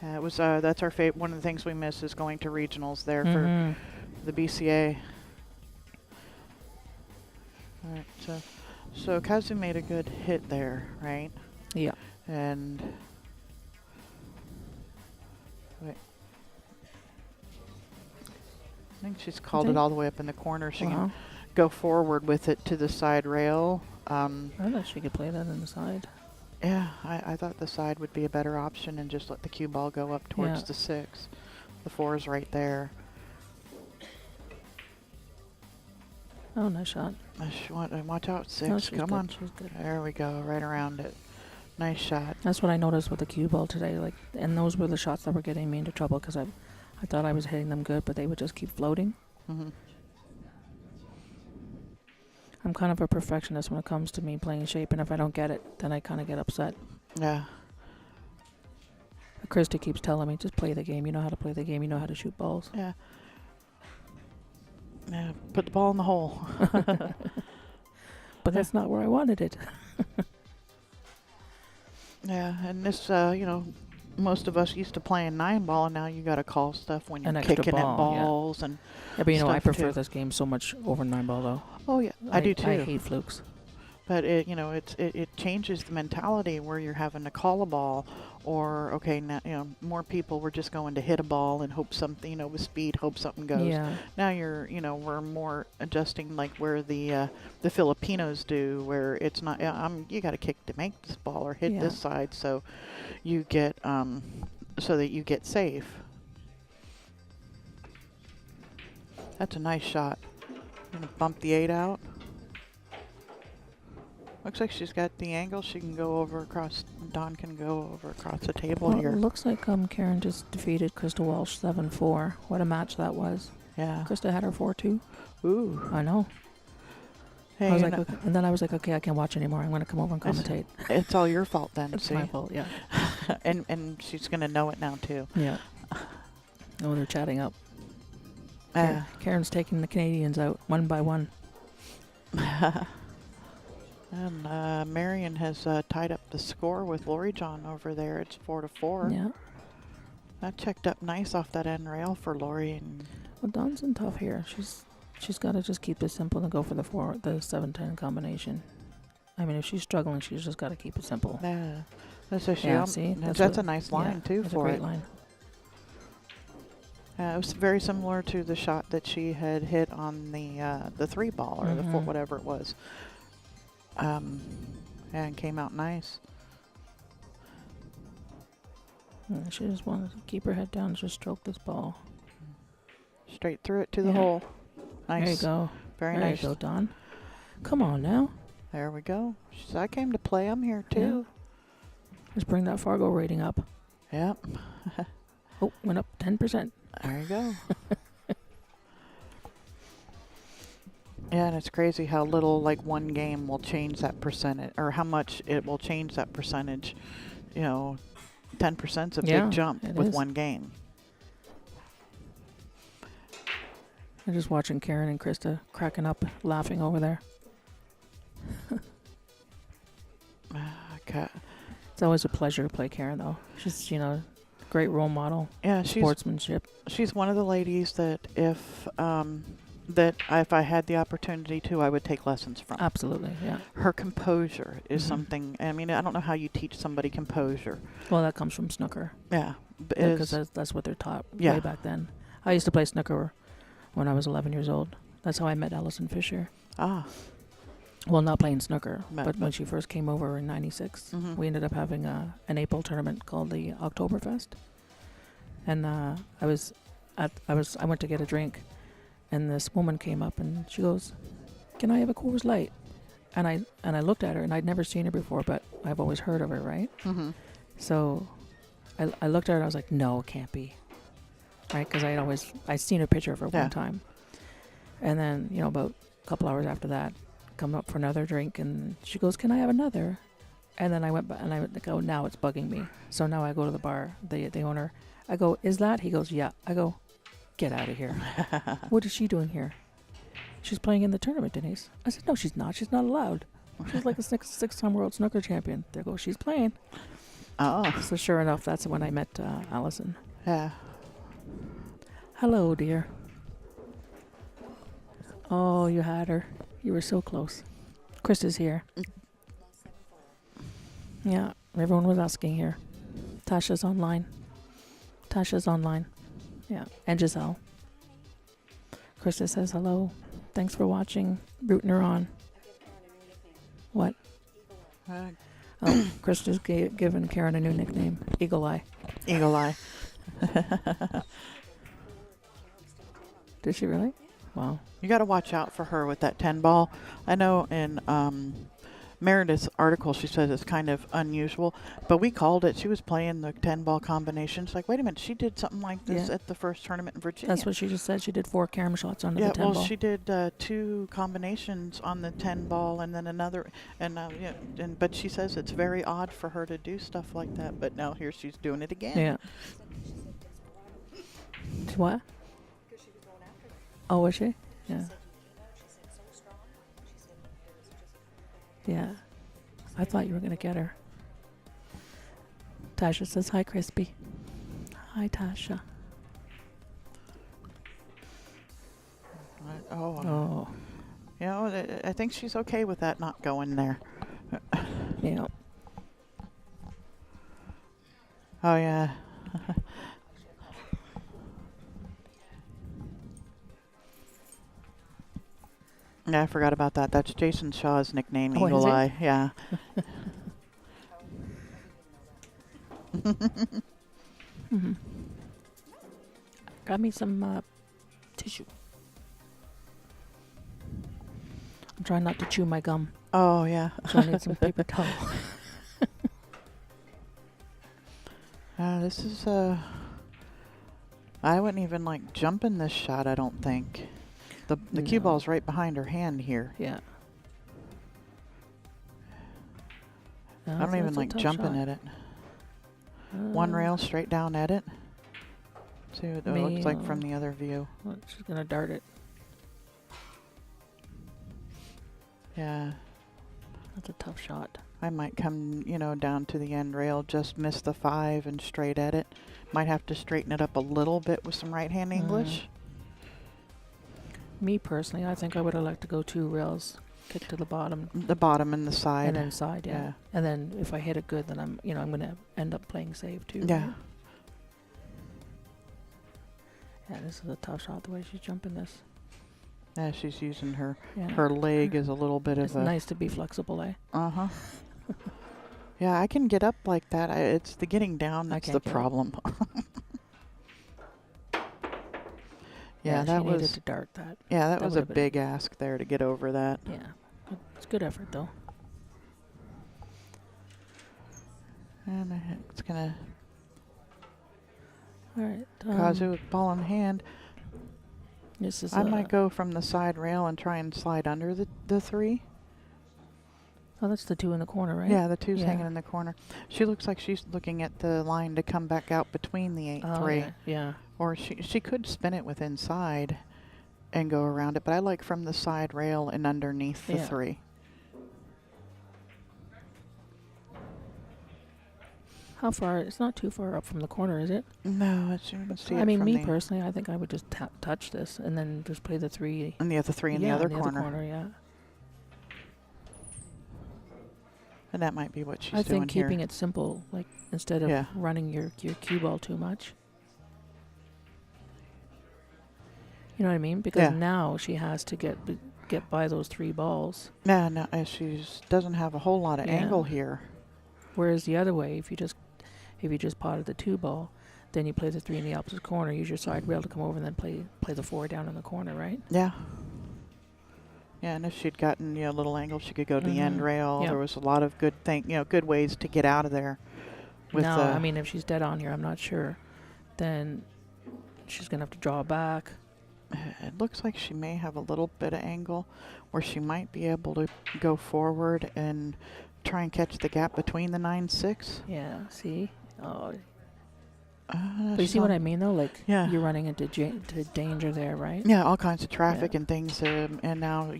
It was that's our favorite. One of the things we miss is going to regionals there Mhm. for the BCA. All right, so Kozue made a good hit there, right? Yeah. And wait, I think she's called it all the way up in the corner. She Wow. can go forward with it to the side rail. I thought she could play that on the side. Yeah, I thought the side would be a better option and just let the cue ball go up towards Yeah. the 6. The 4 is right there. Oh, nice shot. Watch out, 6. No, she's Come good. on. She's good. There we go, right around it. Nice shot. That's what I noticed with the cue ball today. Like, and those were the shots that were getting me into trouble because I thought I was hitting them good, but they would just keep floating. Hmm. I'm kind of a perfectionist when it comes to me playing shape, and if I don't get it, then I kind of get upset. Yeah. Krista keeps telling me, just play the game. You know how to play the game. You know how to shoot balls. Yeah. Yeah. Put the ball in the hole. But that's not where I wanted it. Yeah, and this, most of us used to playing 9-ball, and now you got to call stuff when An you're extra kicking ball, at balls and. Yeah, but I stuff prefer too. this game so much over 9-ball, though. Oh yeah, I do too. I hate flukes. But it changes the mentality where you're having to call a ball, or okay, now more people were just going to hit a ball and hope something, with speed, hope something goes. Yeah. Now we're more adjusting like where the Filipinos do, where it's not you got to kick to make this ball or hit this side, so you get so that you get safe. That's a nice shot. I'm gonna bump the 8 out. Looks like she's got the angle. She can go over across. Dawn can go over across the table Well, here. it looks like Karen just defeated Krista Walsh 7-4. What a match that was. Yeah. Krista had her 4-2. Ooh. I know. Hey, I was like, okay. And then I was like, okay, I can't watch anymore. I'm going to come over and commentate. It's all your fault then. It's see? my fault, yeah. and she's gonna know it now too. Yeah. Oh, they're chatting up. Yeah. Karen's taking the Canadians out one by one. And Marion has tied up the score with Lori John over there. It's 4-4. Yeah. That checked up nice off that end rail for Lori. And Well, Dawn's in tough here. She's got to just keep this simple and go for the 7-10 combination. I mean, if she's struggling, she's just got to keep it simple. yeah, that's a Yeah, see? That's a nice line too that's for a it. great line. It was very similar to the shot that she had hit on the 3-ball or the 4, Mhm. whatever it was. And came out nice. Yeah, she just wanted to keep her head down and just stroke this ball. Straight through it to the Yeah. hole. Nice. There you go. Very there nice. you go, Dawn. Come on now. There we go. She said, I came to play. I'm here too. Let's bring that Fargo rating up. Yep. Oh, went up 10%. There you go. Yeah, and it's crazy how little, like, one game will change that percentage, or how much it will change that percentage. 10%'s a big jump with one game. I'm just watching Karen and Krista cracking up, laughing over there. Okay. It's always a pleasure to play Karen, though. She's, great role model. Yeah, sportsmanship. She's one of the ladies that if I had the opportunity to, I would take lessons from. Absolutely, yeah. Her composure is something. I mean, I don't know how you teach somebody composure. Well, that comes from snooker. Yeah, because that's what they're taught way back then. I used to play snooker when I was 11 years old. That's how I met Alison Fisher. Ah. Well, not playing snooker, but when she first came over in '96, we ended up having an April tournament called the Oktoberfest, and I went to get a drink, and this woman came up and she goes, "Can I have a Coors Light?" And I looked at her, and I'd never seen her before, but I've always heard of her, right? Mm-hmm. So I looked at her and I was like, "No, it can't be." Right, because I'd seen a picture of her one time, and then about a couple hours after that, come up for another drink, and she goes, "Can I have another?" And then I went back and I go, "Now it's bugging me." So now I go to the bar, the owner. I go, "Is that?" He goes, "Yeah." I go, "Get out of here." "What is she doing here?" "She's playing in the tournament, Denise." I said, "No, she's not. She's not allowed. She's like a six-time world snooker champion." There goes, she's playing. Oh. So sure enough, that's when I met Alison. Yeah. Hello, dear. Oh, you had her. You were so close. Krista's here. Yeah, everyone was asking here. Tasha's online. Yeah, and Giselle. Krista says hello. Thanks for watching. Rooting her on. What? Oh, Krista's given Karen a new nickname. Eagle Eye. Eagle Eye. Did she really? Wow. You got to watch out for her with that 10 ball. I know in Meredith's article she says it's kind of unusual, but we called it. She was playing the 10 ball combinations. Like, wait a minute, she did something like this at the first tournament in Virginia. That's what she just said. She did 4 carom shots on the 10 ball. Yeah, well, she did 2 combinations on the 10 ball and then another. But she says it's very odd for her to do stuff like that. But now here she's doing it again. Yeah. What? Oh, was she? Yeah. Yeah. I thought you were going to get her. Tasha says, "Hi, Crispy." Hi, Tasha. Oh. I think she's okay with that not going there. Yeah. Oh, yeah. Yeah, I forgot about that. That's Jason Shaw's nickname, Eagle Eye. Yeah. Got me some tissue. I'm trying not to chew my gum. Oh, yeah. So I need some paper towel. This is I wouldn't even jump in this shot, I don't think. The cue ball's right behind her hand here. Yeah. I don't even like jumping at it. One rail straight down at it. See what it looks like from the other view. Well, she's going to dart it. Yeah. That's a tough shot. I might come, down to the end rail, just miss the 5 and straight at it. Might have to straighten it up a little bit with some right-hand English. Me personally, I think I would have liked to go 2 rails, kick to the bottom. The bottom and the side. And then side, yeah. And then if I hit it good, then I'm going to end up playing save too. Yeah. Right? Yeah, this is a tough shot, the way she's jumping this. Yeah, she's using her leg as a little bit of a... It's nice to be flexible, eh? Uh-huh. Yeah, I can get up like that. It's the getting down that's the problem. Yeah, that was... needed to dart that. Yeah, that was a big ask there to get over that. Yeah. It's good effort, though. And it's going to... All right. Kozue with ball in hand. This is. I might go from the side rail and try and slide under the 3. Oh, that's the 2 in the corner, right? Yeah, the 2's hanging in the corner. She looks like she's looking at the line to come back out between the 8-3. Yeah. Or she could spin it with inside and go around it, but I like from the side rail and underneath the 3. How far? It's not too far up from the corner, is it? No, you can see I mean, me personally, I think I would just touch this and then just play the 3. And the other 3 in the other corner. Yeah. And that might be what she's doing here. I think keeping it simple, like instead of running your cue ball too much. You know what I mean? Because now she has to get by those 3 balls. Yeah, no, she doesn't have a whole lot of angle here. Whereas the other way, if you just potted the 2 ball, then you play the 3 in the opposite corner, use your side rail to come over, and then play the 4 down in the corner, right? Yeah. Yeah, and if she'd gotten a little angle, she could go to the end rail. Yep. There was a lot of good ways to get out of there. No, I mean, if she's dead on here, I'm not sure. Then she's gonna have to draw back. It looks like she may have a little bit of angle where she might be able to go forward and try and catch the gap between the 9-6. Yeah. See. Oh. But you see what I mean, though? Like, you're running into danger there, right? Yeah, all kinds of traffic and things. And now,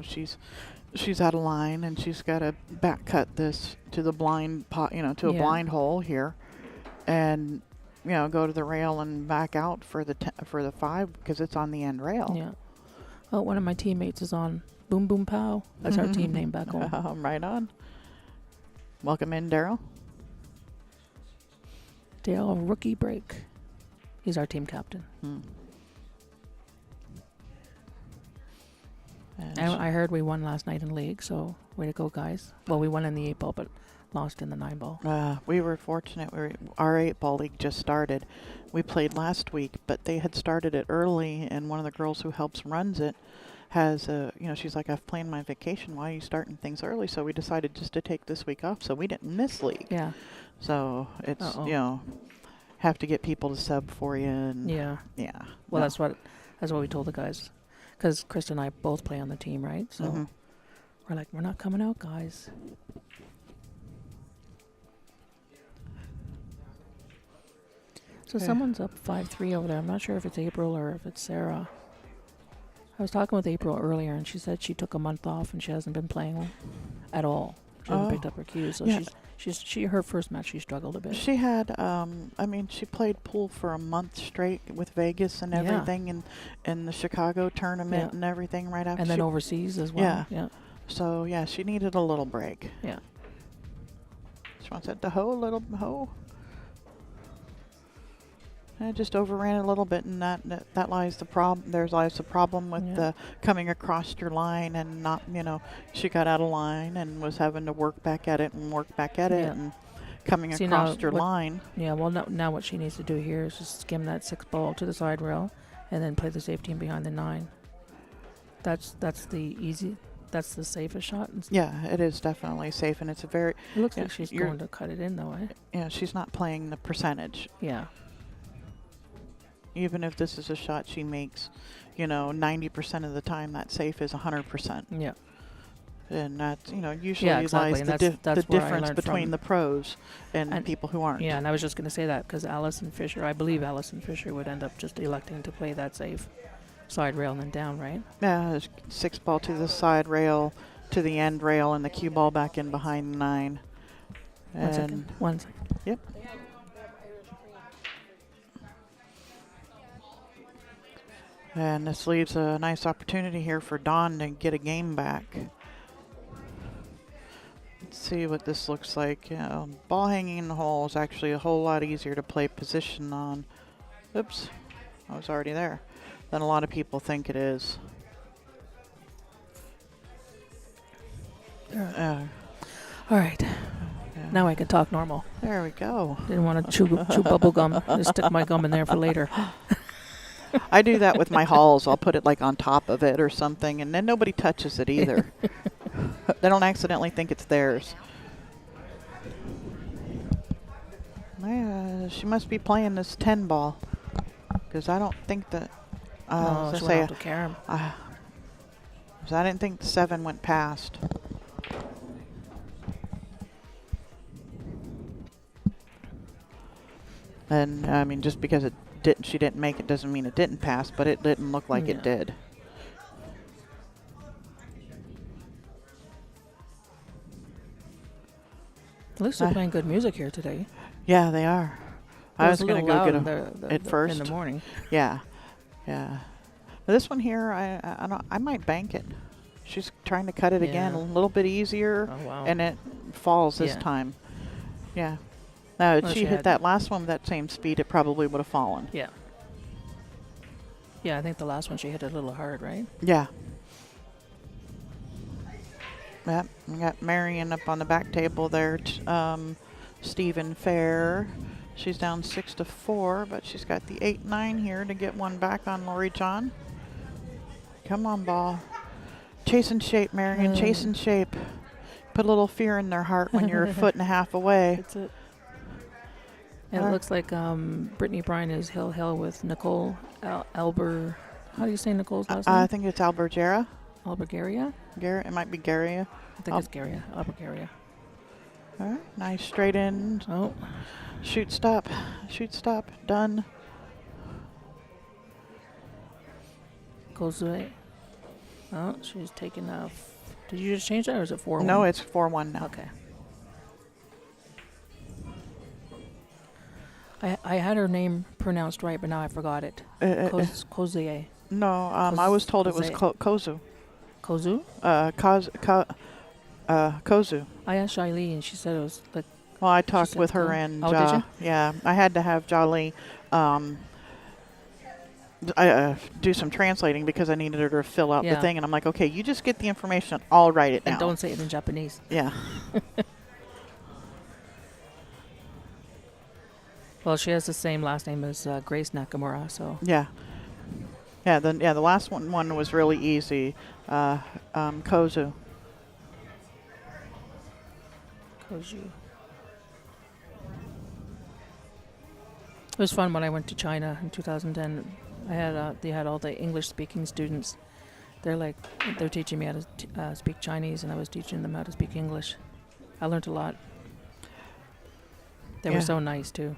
she's out of line, and she's got to back cut this to the blind pot, to a blind hole here, and go to the rail and back out for the 5 because it's on the end rail. Yeah. Oh, one of my teammates is on Boom Boom Pow. That's our team name back home. Right on. Welcome in, Daryl. Dale, rookie break. He's our team captain. I heard we won last night in league, so way to go, guys. Well, we won in the 8-ball, but lost in the 9-ball. We were fortunate. Our 8-ball league just started. We played last week, but they had started it early, and one of the girls who runs it has she's like, I've planned my vacation. Why are you starting things early? So we decided just to take this week off, so we didn't miss league. Yeah. So it's have to get people to sub for you and Well, that's what we told the guys, because Krista and I both play on the team, right? So we're like, we're not coming out, guys. So someone's up 5-3 over there. I'm not sure if it's April or if it's Sarah. I was talking with April earlier, and she said she took a month off and she hasn't been playing at all. She hasn't picked up her cues, so her first match she struggled a bit. She had she played pool for a month straight with Vegas and everything, and the Chicago tournament and everything right after. And then overseas as well. Yeah. So she needed a little break. Yeah. She wants it to hoe a little hoe. I just overran it a little bit, and that lies the problem. Lies the problem with the coming across your line and not, she got out of line and was having to work back at it and coming across your line. Yeah, well, now what she needs to do here is just skim that 6 ball to the side rail and then play the safety in behind the 9. That's the safest shot. Yeah, it is definitely safe, and it's a very... It looks like she's going to cut it in, though, eh? Yeah, she's not playing the percentage. Yeah. Even if this is a shot she makes, 90% of the time, that safe is 100%. Yeah. And that's, usually lies the difference between the pros and people who aren't. Yeah, and I was just going to say that because I believe Alison Fisher would end up just electing to play that safe side rail and then down, right? Yeah, 6 ball to the side rail, to the end rail, and the cue ball back in behind 9. One second. Yep. And this leaves a nice opportunity here for Dawn to get a game back. Let's see what this looks like. Ball hanging in the hole is actually a whole lot easier to play position on. Oops, I was already there. Than a lot of people think it is. All right. Now I can talk normal. There we go. Didn't want to chew bubble gum. Just stick my gum in there for later. I do that with my halls. I'll put it like on top of it or something, and then nobody touches it either. They don't accidentally think it's theirs. She must be playing this 10 ball, because I don't think that She went off to carom. So I didn't think the 7 went past. And I mean, just because she didn't make it doesn't mean it didn't pass, but it didn't look like it did. At least they're playing good music here today. Yeah, they are. I was going to go get it first. In the morning. Yeah. But this one here, I might bank it. She's trying to cut it again a little bit easier. Oh, wow. And it falls this time. Yeah. Now, if she hit that last one with that same speed, it probably would have fallen. Yeah. Yeah, I think the last one she hit it a little hard, right? Yeah. Yep, we got Marion up on the back table there. Stephen Fair. She's down 6-4, but she's got the 8-9 here to get one back on Lori John. Come on, ball. Chasing shape, Marion. Chasing shape. Put a little fear in their heart when you're a foot and a half away. That's it. And it looks like Brittany Bryan is hill with Nicole Alber. How do you say Nicole's last name? I think it's Albergera. Albergaria? It might be Garia. I think it's Garia. Albergaria. All right, nice straight in. Oh. Shoot, stop. Shoot, stop. Done. Kozue. Oh, she's taking off. Did you just change that, or is it 4-1? No, it's 4-1 now. Okay. I had her name pronounced right, but now I forgot it. Kozue. No, I was told it was Kozue. Kozue? Kozue. I asked Shaili, and she said it was like. Well, I talked with her and did you? Yeah, I had to have Jolly do some translating because I needed her to fill out the thing, and I'm like, okay, you just get the information, I'll write it down. And don't say it in Japanese. Yeah. Well, she has the same last name as Grace Nakamura, so. Yeah. The last one was really easy. Kozue. Kozue. It was fun when I went to China in 2010. They had all the English-speaking students. They're teaching me how to speak Chinese, and I was teaching them how to speak English. I learned a lot. They were so nice too.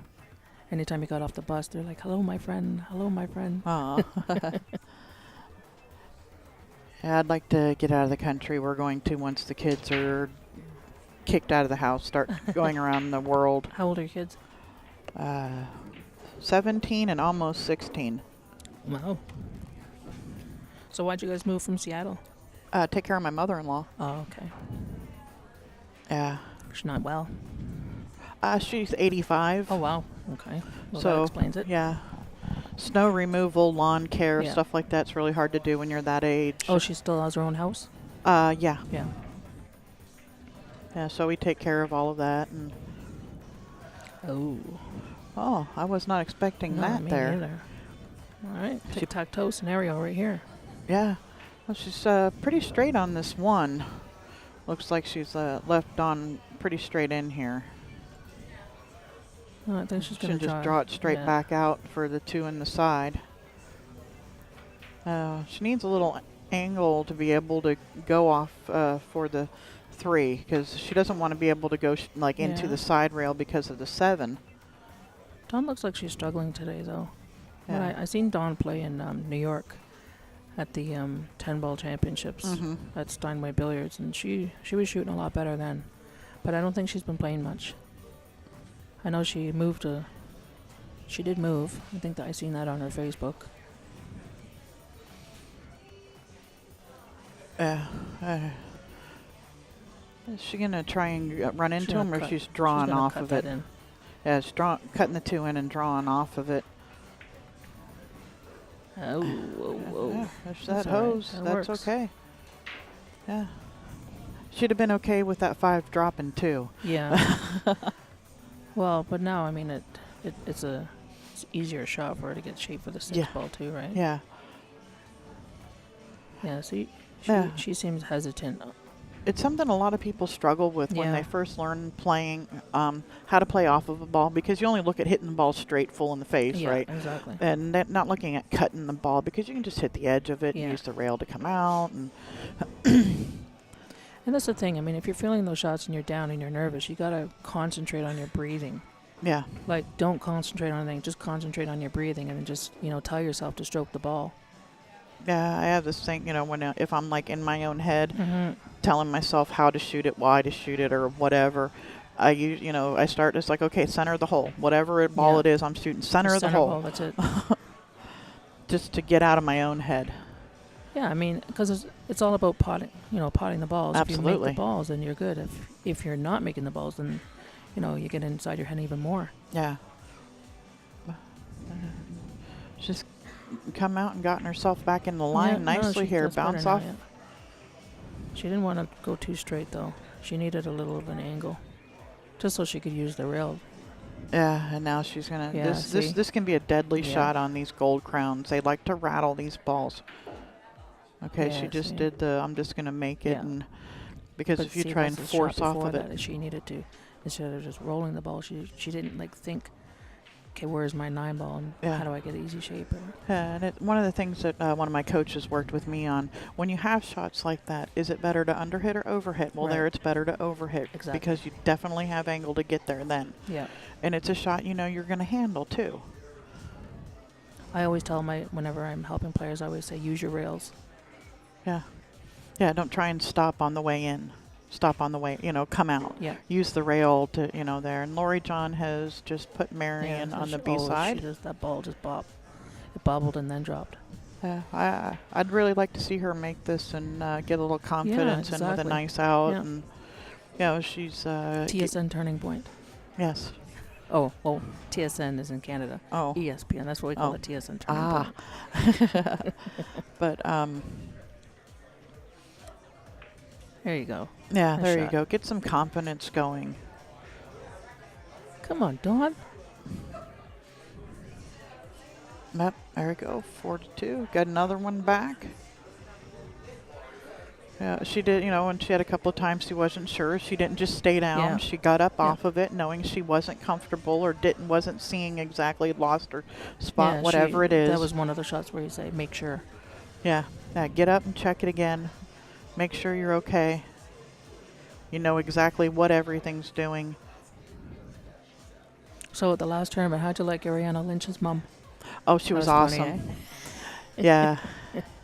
Anytime you got off the bus, they're like, "Hello, my friend. Hello, my friend." Aw. Yeah, I'd like to get out of the country. We're going to once the kids are kicked out of the house, start going around the world. How old are your kids? 17 and almost 16. Wow. So why'd you guys move from Seattle? Take care of my mother-in-law. Oh, okay. Yeah. She's not well. She's 85. Oh, wow. Okay. Well, so that explains it. Yeah. Snow removal, lawn care, stuff like that's really hard to do when you're that age. Oh, she still has her own house? Yeah. Yeah. Yeah, so we take care of all of that. And Oh, I was not expecting that me there. Neither. All right. Tic-tac-toe scenario right here. Yeah. Well, she's pretty straight on this one. Looks like she's left on pretty straight in here. I think she's going to just draw it straight back out for the 2 in the side. She needs a little angle to be able to go off for the 3, because she doesn't want to be able to go into the side rail because of the 7. Dawn looks like she's struggling today, though. Yeah. I seen Dawn play in New York at the 10-ball championships at Steinway Billiards, and she was shooting a lot better then. But I don't think she's been playing much. I know she moved she did move. I think that I seen that on her Facebook. Is she going to try and run into him, or she's drawing off of it? Yeah, she's cutting the 2 in and drawing off of it. Oh. There's that hose. That's okay. Yeah. She'd have been okay with that 5 dropping too. Yeah. Well, but now, I mean, it's easier shot for her to get shape for the 6 ball too, right? Yeah. Yeah, see, she seems hesitant. it's something a lot of people struggle with when they first learn playing, how to play off of a ball, because you only look at hitting the ball straight full in the face, right? Exactly. And not looking at cutting the ball, because you can just hit the edge of it and use the rail to come out. And and that's the thing. I mean, if you're feeling those shots and you're down and you're nervous, you got to concentrate on your breathing. Yeah. Like, don't concentrate on anything. Just concentrate on your breathing and just, tell yourself to stroke the ball. Yeah, I have this thing, when if I'm like in my own head, telling myself how to shoot it, why to shoot it, or whatever, I start just like, okay, center of the hole. Whatever ball it is, I'm shooting center of the hole. That's it. Just to get out of my own head. Yeah, I mean, because it's all about potting the balls. Absolutely. If you make the balls, then you're good. If you're not making the balls, then, you get inside your head even more. Yeah. Just come out and gotten herself back in the line nicely here. Bounce off. Now, She didn't want to go too straight, though. She needed a little of an angle, just so she could use the rail. Yeah, and now she's gonna. This can be a deadly shot on these gold crowns. They like to rattle these balls. Okay, she just did the. I'm just gonna make it, and because if you try and force off of it, she needed to, instead of just rolling the ball, she didn't think, okay, where's my 9 ball and how do I get easy shape? And one of the things that one of my coaches worked with me on, when you have shots like that, is it better to underhit or overhit? Well, there it's better to overhit because you definitely have angle to get there then. Yeah. And it's a shot you're going to handle too. I always tell whenever I'm helping players, I always say use your rails. Yeah. Yeah, don't try and stop on the way in. Stop on the way, come out. Yeah. Use the rail to, there. And Lori John has just put Marion on the B side. That ball just bobbed. It bobbled and then dropped. I'd really like to see her make this and get a little confidence and with a nice out. Yeah. And, she's... TSN turning point. Yes. Oh, well, TSN is in Canada. Oh. ESPN, that's what we call it, TSN turning point. But, there you go. Yeah, there you go. Get some confidence going. Come on, Dawn. Yep, there we go. 4-2. Got another one back. Yeah, she did, when she had a couple of times she wasn't sure. She didn't just stay down. Yeah. She got up off of it knowing she wasn't comfortable or wasn't seeing exactly, lost her spot, whatever it is. That was one of the shots where you say, make sure. Yeah, get up and check it again. Make sure you're okay. You know exactly what everything's doing. So at the last tournament, how'd you like Ariana Lynch's mom? Oh, she was awesome. Funny, eh? Yeah.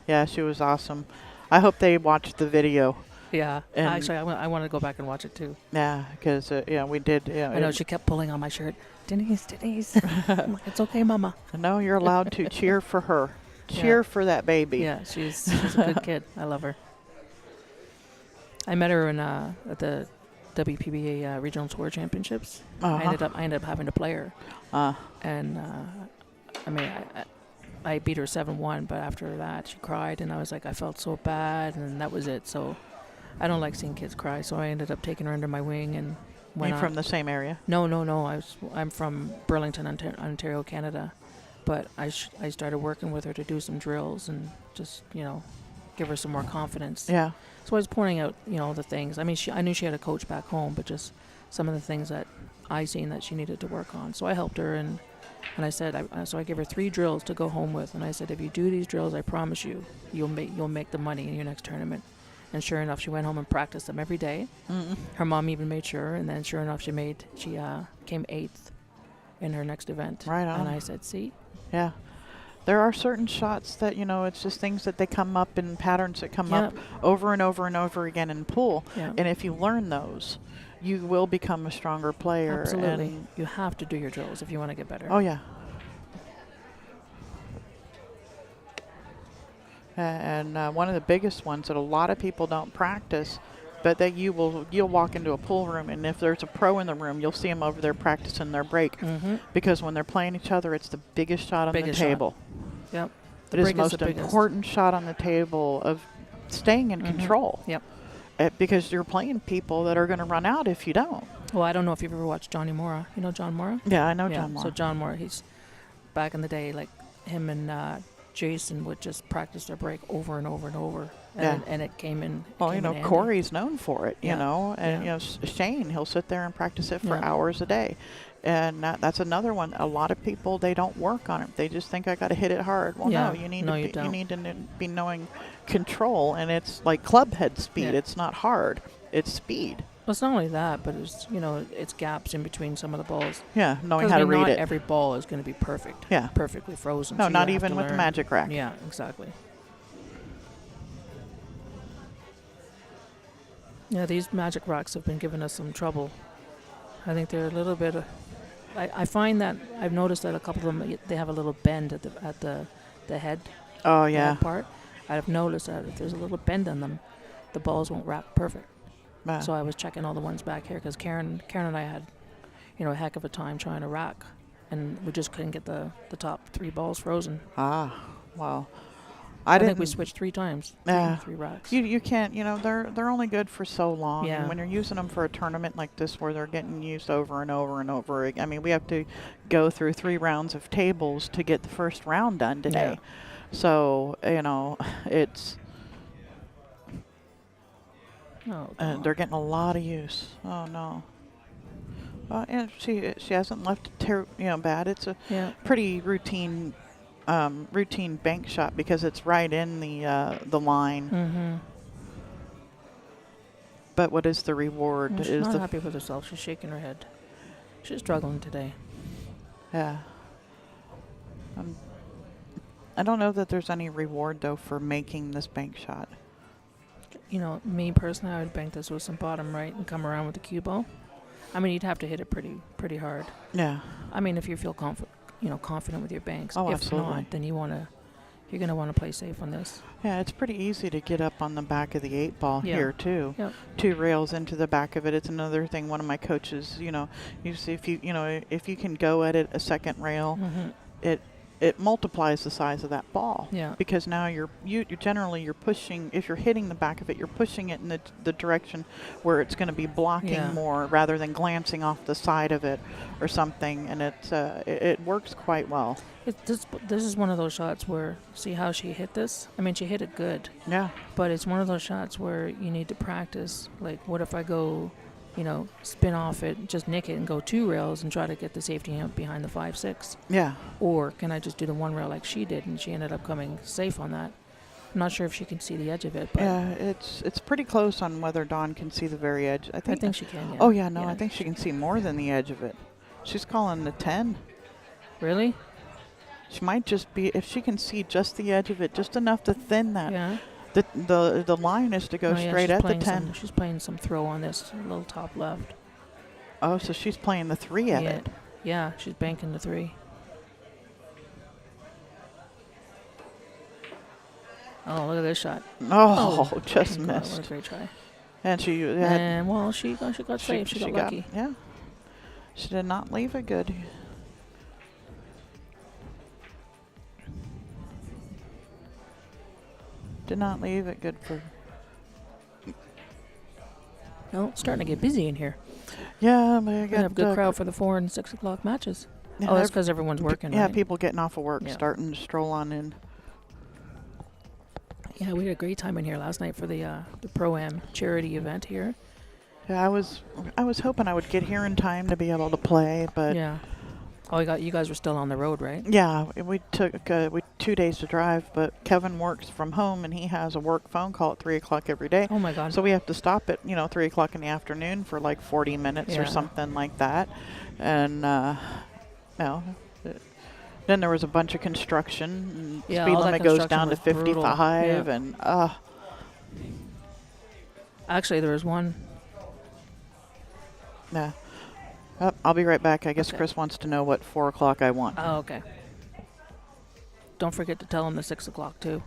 Yeah, she was awesome. I hope they watched the video. Yeah. Actually, I want to go back and watch it too. Yeah, because, we did. Yeah, I know, she kept pulling on my shirt. Denise. I'm like, it's okay, Mama. No, you're allowed to cheer for her. Cheer for that baby. Yeah, she's a good kid. I love her. I met her at the WPBA Regional Tour Championships. I ended up having to play her. And I mean, I beat her 7-1, but after that she cried, and I was like, I felt so bad, and that was it. So I don't like seeing kids cry, so I ended up taking her under my wing and went on. You from the same area? No. I'm from Burlington, Ontario, Canada. But I started working with her to do some drills and just, give her some more confidence. Yeah. So I was pointing out, the things. I mean, I knew she had a coach back home, but just some of the things that I seen that she needed to work on. So I helped her, and I said, so I gave her 3 drills to go home with, and I said, if you do these drills, I promise you'll make the money in your next tournament. And sure enough, she went home and practiced them every day. Mm-mm. Her mom even made sure, and then sure enough, she came 8th in her next event. Right on. And I said, see. Yeah. There are certain shots that, it's just things that they come up in patterns that come up over and over and over again in pool. Yeah. And if you learn those, you will become a stronger player. Absolutely. And you have to do your drills if you want to get better. Oh, yeah. And one of the biggest ones that a lot of people don't practice, but that you'll walk into a pool room, and if there's a pro in the room, you'll see them over there practicing their break. Mm-hmm. Because when they're playing each other, it's the biggest shot on the table. Yep. It is the most important shot on the table of staying in control. Yep. Because you're playing people that are going to run out if you don't. Well, I don't know if you've ever watched Johnny Mora. You know John Mora? Yeah, I know John Mora. So John Mora, he's back in the day, like him and Jason would just practice their break over and over and over, Yeah. and it came in. Well, came in handy. Corey's known for it, Yeah. you know, and, Yeah. Shane, he'll sit there and practice it for Yeah. hours a day. And that's another one. A lot of people, they don't work on it. They just think I got to hit it hard. Well, Yeah. no, you need No, to you be, don't. need to be knowing control, and it's like club head speed. Yeah. It's not hard. It's speed. Well, it's not only that, but it's it's gaps in between some of the balls. Yeah, knowing 'Cause, how to not read it. every ball is going to be perfect. Yeah. Perfectly frozen. No, so you not have even to with the learn. magic rack. Yeah, exactly. Yeah, these magic racks have been giving us some trouble. I think they're a little bit. I find that I've noticed that a couple of them, they have a little bend at the head. Oh, the yeah. head part. I've noticed that if there's a little bend in them, the balls won't rack perfect. So I was checking all the ones back here because Karen and I had, a heck of a time trying to rack, and we just couldn't get the top 3 balls frozen. Ah, well. I think we switched 3 times. Yeah. 3 racks. You can't, they're only good for so long. Yeah. And when you're using them for a tournament like this where they're getting used over and over and over, I mean, we have to go through 3 rounds of tables to get the first round done today. Yeah. So, it's, they're getting a lot of use. Oh, no. And she hasn't left it bad. It's a pretty routine bank shot because it's right in the line. Mm-hmm. But what is the reward? She's is not happy with herself. She's shaking her head. She's struggling today. Yeah. I don't know that there's any reward though for making this bank shot. Me personally, I would bank this with some bottom right and come around with the cue ball. I mean, you'd have to hit it pretty hard. Yeah. I mean, if you feel confident with your banks. Oh, if absolutely. not, then you're going to want to play safe on this. Yeah, it's pretty easy to get up on the back of the 8 ball here too. Yep. 2 rails into the back of it. It's another thing. One of my coaches, you see if you can go at it a second rail, it multiplies the size of that ball. Yeah. Because now you're pushing. If you're hitting the back of it, you're pushing it in the direction where it's going to be blocking more rather than glancing off the side of it or something. And it works quite well. This is one of those shots where, see how she hit this? I mean, she hit it good. Yeah. But it's one of those shots where you need to practice. Like, what if I go, spin off it, just nick it and go 2 rails and try to get the safety amp behind the 5-6? Yeah. Or can I just do the 1 rail like she did, and she ended up coming safe on that? I'm not sure if she can see the edge of it. But yeah, it's pretty close on whether Dawn can see the very edge. I think she can, yeah. Oh, yeah, no, I think she can see more than the edge of it. She's calling the 10. Really? She might just be, if she can see just the edge of it, just enough to thin that. Yeah. The line is to go straight at the 10. She's playing some throw on this little top left. Oh, so she's playing the 3 at it. Yeah, she's banking the 3. Oh, look at this shot. Oh, just missed. What a great try. And she she got safe. She got lucky. Yeah. She did not leave it good. Did not leave it good for. No, it's starting to get busy in here. Yeah, but I got have a good crowd for the 4 and 6 o'clock matches. Yeah, that's because everyone's working. Yeah, right? People getting off of work, starting to stroll on in. Yeah, we had a great time in here last night for the Pro-Am charity event here. Yeah, I was hoping I would get here in time to be able to play, but yeah. Oh, you guys were still on the road, right? Yeah, we took 2 days to drive, but Kevin works from home and he has a work phone call at 3 o'clock every day. Oh my God! So we have to stop at 3 o'clock in the afternoon for like 40 minutes or something like that, and then there was a bunch of construction. And speed limit goes down to 55, and actually there was one. Yeah. I'll be right back. I guess Chris wants to know what 4 o'clock I want. Oh, okay. Don't forget to tell him the 6 o'clock too.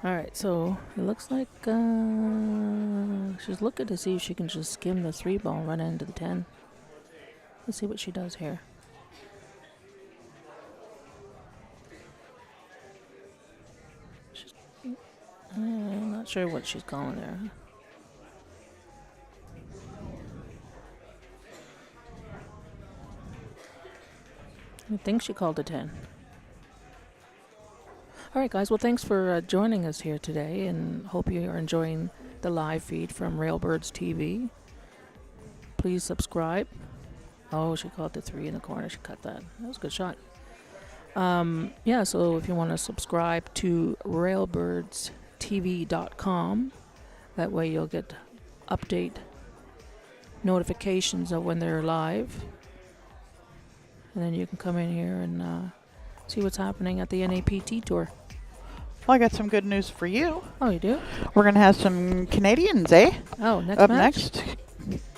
All right, so it looks like she's looking to see if she can just skim the 3 ball and run into the 10. Let's see what she does here. I'm not sure what she's calling there. I think she called a 10. All right, guys. Well, thanks for joining us here today, and hope you are enjoying the live feed from Railbirds TV. Please subscribe. Oh, she called the 3 in the corner. She cut that. That was a good shot. Yeah, so if you want to subscribe to railbirdstv.com, that way you'll get update notifications of when they're live. And then you can come in here and see what's happening at the NAPT tour. Well, I got some good news for you. Oh, you do? We're going to have some Canadians, eh? Oh, next Up match? next.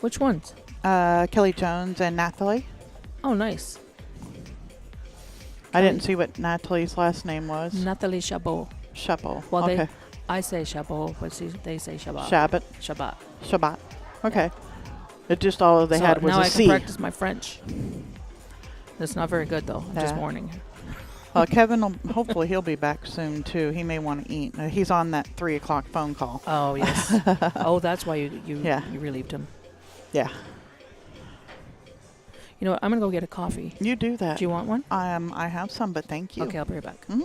Which ones? Kelly Jones and Natalie. Oh, nice. I didn't see what Natalie's last name was. Natalie Chabot. Chabot. Well, okay. I say Chabot, but they say Shabbat. Shabbat. Shabbat. Okay. It just all they had was now a I C. can practice my French. That's not very good, though. I'm just warning. Kevin, hopefully he'll be back soon, too. He may want to eat. He's on that 3 o'clock phone call. Oh, yes. Oh, that's why you relieved him. Yeah. You know what? I'm going to go get a coffee. You do that. Do you want one? I have some, but thank you. Okay, I'll be right back. Mm-hmm.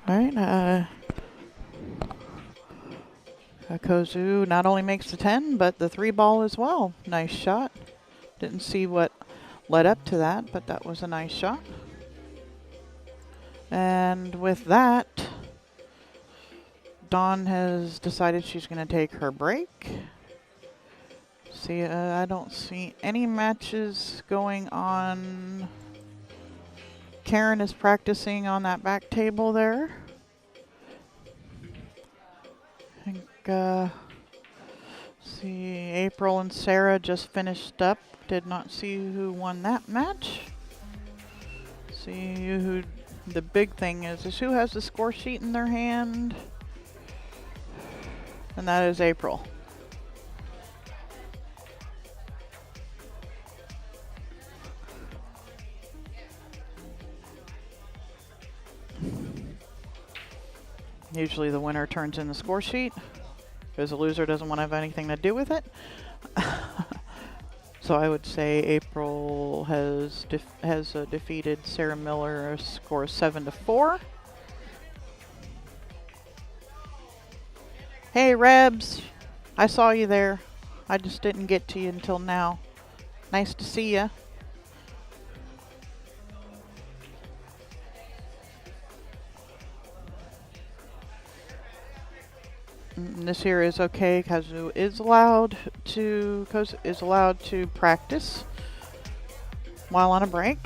All right. Kozue not only makes the 10, but the 3 ball as well. Nice shot. Didn't see what led up to that, but that was a nice shot. And with that, Dawn has decided she's going to take her break. See, I don't see any matches going on. Karen is practicing on that back table there. I think, see, April and Sarah just finished up. Did not see who won that match. See who, the big thing is who has the score sheet in their hand. And that is April. Usually the winner turns in the score sheet because the loser doesn't want to have anything to do with it. So I would say April has defeated Sarah Miller, score 7-4. Hey Rebs, I saw you there. I just didn't get to you until now. Nice to see ya. This here is okay. Kozue is allowed to practice while on a break.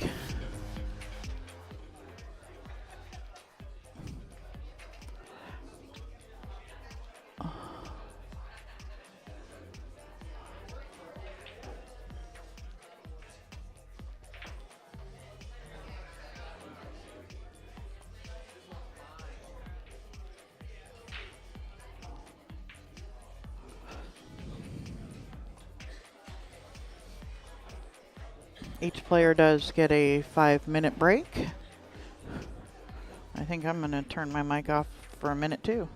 Each player does get a 5-minute break. I think I'm going to turn my mic off for a minute too.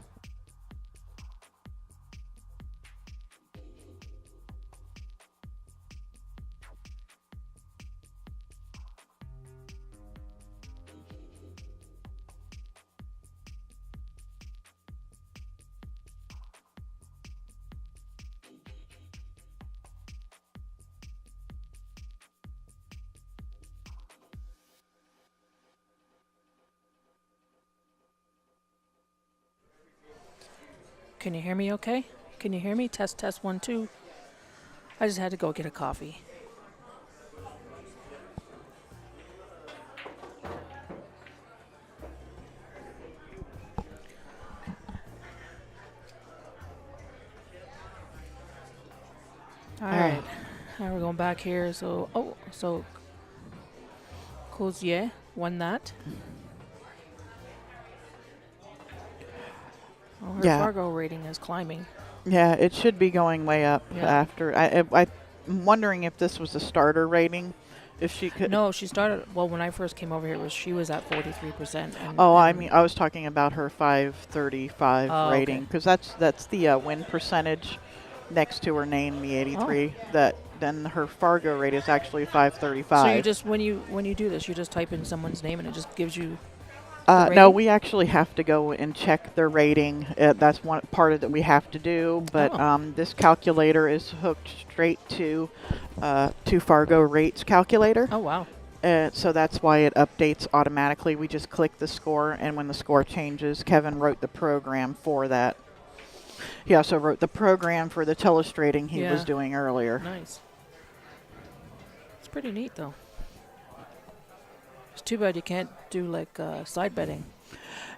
Can you hear me okay? Can you hear me? Test, test, 1, 2. I just had to go get a coffee. All right. Now we're going back here. So Kozue won that. Oh, her Fargo rating is climbing. Yeah, it should be going way up after. I'm wondering if this was a starter rating If she could. No, she started. Well, when I first came over here, she was at 43%. Oh, I mean, I was talking about her 535 rating, because that's the win percentage next to her name, the 83. That then her Fargo rate is actually 535. So you just when you do this, you just type in someone's name and it just gives you. No, we actually have to go and check their rating. That's one part of that we have to do. But this calculator is hooked straight to Fargo rates calculator. Oh, wow. So that's why it updates automatically. We just click the score, and when the score changes, Kevin wrote the program for that. He also wrote the program for the telestrating he was doing earlier. Nice. It's pretty neat, though. It's too bad you can't do like side betting.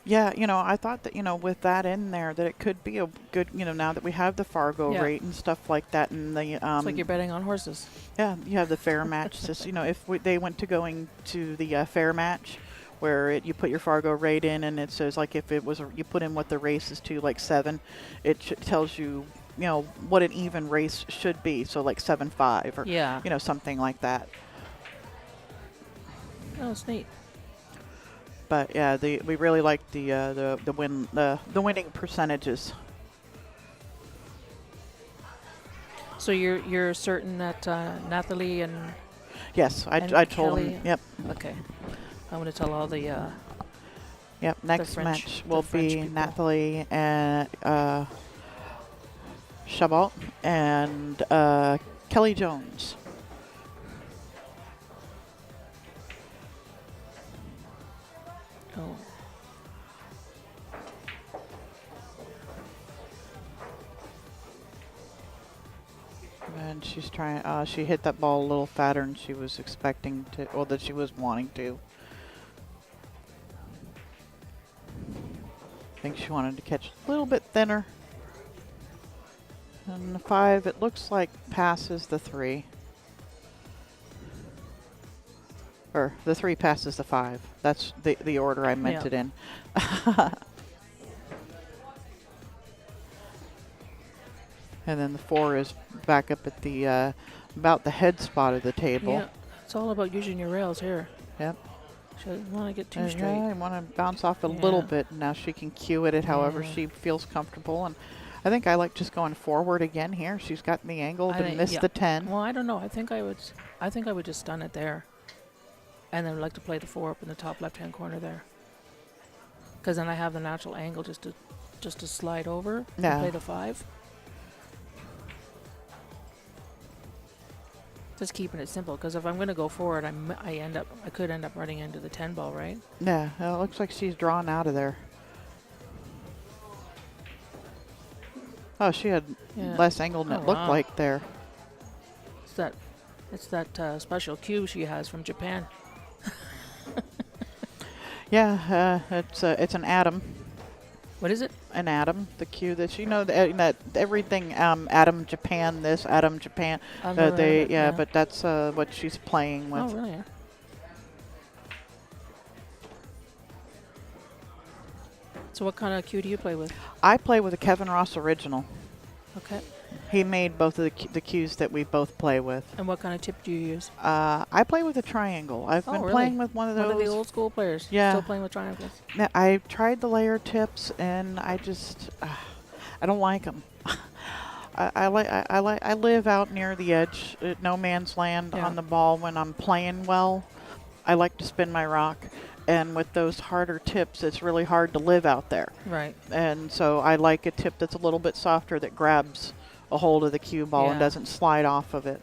Yeah, I thought that, with that in there, that it could be a good, now that we have the Fargo rate and stuff like that. And the it's like you're betting on horses. Yeah, you have the fair match. If they went to going to the fair match, where you put your Fargo rate in, and it says, like, if it was, you put in what the race is to, like 7, it tells you, what an even race should be. So like 7-5 or, something like that. Oh, it's neat. But yeah, we really like the winning percentages. So you're certain that Nathalie and yes, I told him. Yep. Okay, I'm gonna tell all the yep. Next match will be Nathalie and Chabot and Kelly Jones. Oh. And she's trying, she hit that ball a little fatter than she was expecting to, or that she was wanting to. I think she wanted to catch a little bit thinner. And the 5, it looks like passes the 3. Or the 3 passes the 5. That's the order I meant it in. And then the 4 is back up at the about the head spot of the table. Yeah, it's all about using your rails here. Yep. She doesn't want to get too straight. Yeah, I want to bounce off a little bit. Now she can cue it however she feels comfortable. And I think I like just going forward again here. She's got the angle to miss the 10. Well, I don't know. I think I would just stun it there. And then I'd like to play the 4 up in the top left-hand corner there. Because then I have the natural angle just to slide over and play the 5. Just keeping it simple, because if I'm going to go forward, I could end up running into the 10 ball, right? Yeah, it looks like she's drawn out of there. Oh, she had less angle than it looked like there. It's that special cue she has from Japan. Yeah, it's an atom. What is it? An atom. The cue that that everything. Atom Japan. This Atom Japan. But that's what she's playing with. Oh, really? Yeah. So what kind of cue do you play with? I play with a Kevin Ross original. Okay. He made both of the cues that we both play with. And what kind of tip do you use? I play with a triangle. I've been playing with one of those. One of the old school players. Yeah. Still playing with triangles. Now, I tried the layer tips, and I just I don't like them. I live out near the edge, at no man's land on the ball when I'm playing well. I like to spin my rock. And with those harder tips, it's really hard to live out there. Right. And so I like a tip that's a little bit softer that grabs a hold of the cue ball and doesn't slide off of it.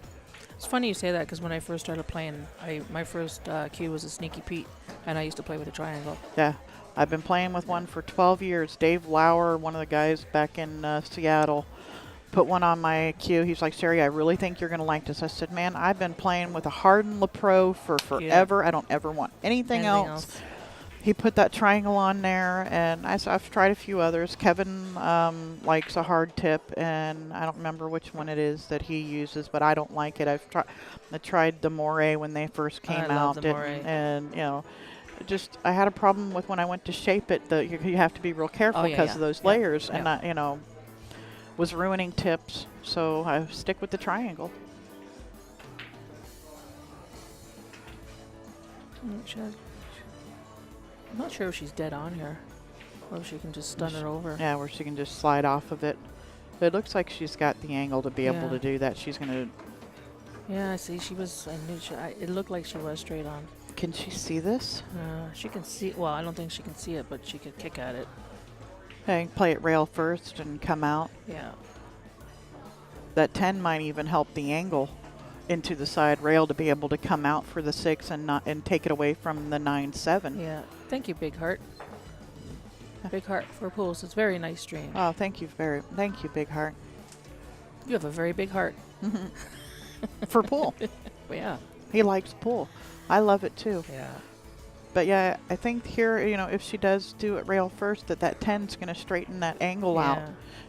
It's funny you say that, because when I first started playing, my first cue was a Sneaky Pete, and I used to play with a triangle. Yeah. I've been playing with one for 12 years. Dave Lauer, one of the guys back in Seattle, put one on my cue. He's like, Sherry, I really think you're going to like this. I said, man, I've been playing with a Harden LaPro for forever. I don't ever want anything else. He put that triangle on there, and I've tried a few others. Kevin likes a hard tip, and I don't remember which one it is that he uses, but I don't like it. I tried the Moray when they first came out, and I had a problem with when I went to shape it. You have to be real careful because of those layers, and was ruining tips, so I stick with the triangle. I'm not sure if she's dead on here, or if she can just stun her over. Yeah, where she can just slide off of it. It looks like she's got the angle to be able to do that. She's gonna. Yeah, I see. She was. I knew. It looked like she was straight on. Can she see this? She can see. Well, I don't think she can see it, but she could kick at it. Okay, play it rail first and come out. Yeah. That 10 might even help the angle into the side rail to be able to come out for the 6 and take it away from the 9-7. Yeah. Thank you, Big Heart. Big Heart for pools. It's a very nice stream. Oh, thank you, Big Heart. You have a very big heart. For pool. Yeah. He likes pool. I love it too. Yeah. But yeah, I think here, if she does do it rail first, that 10's going to straighten that angle out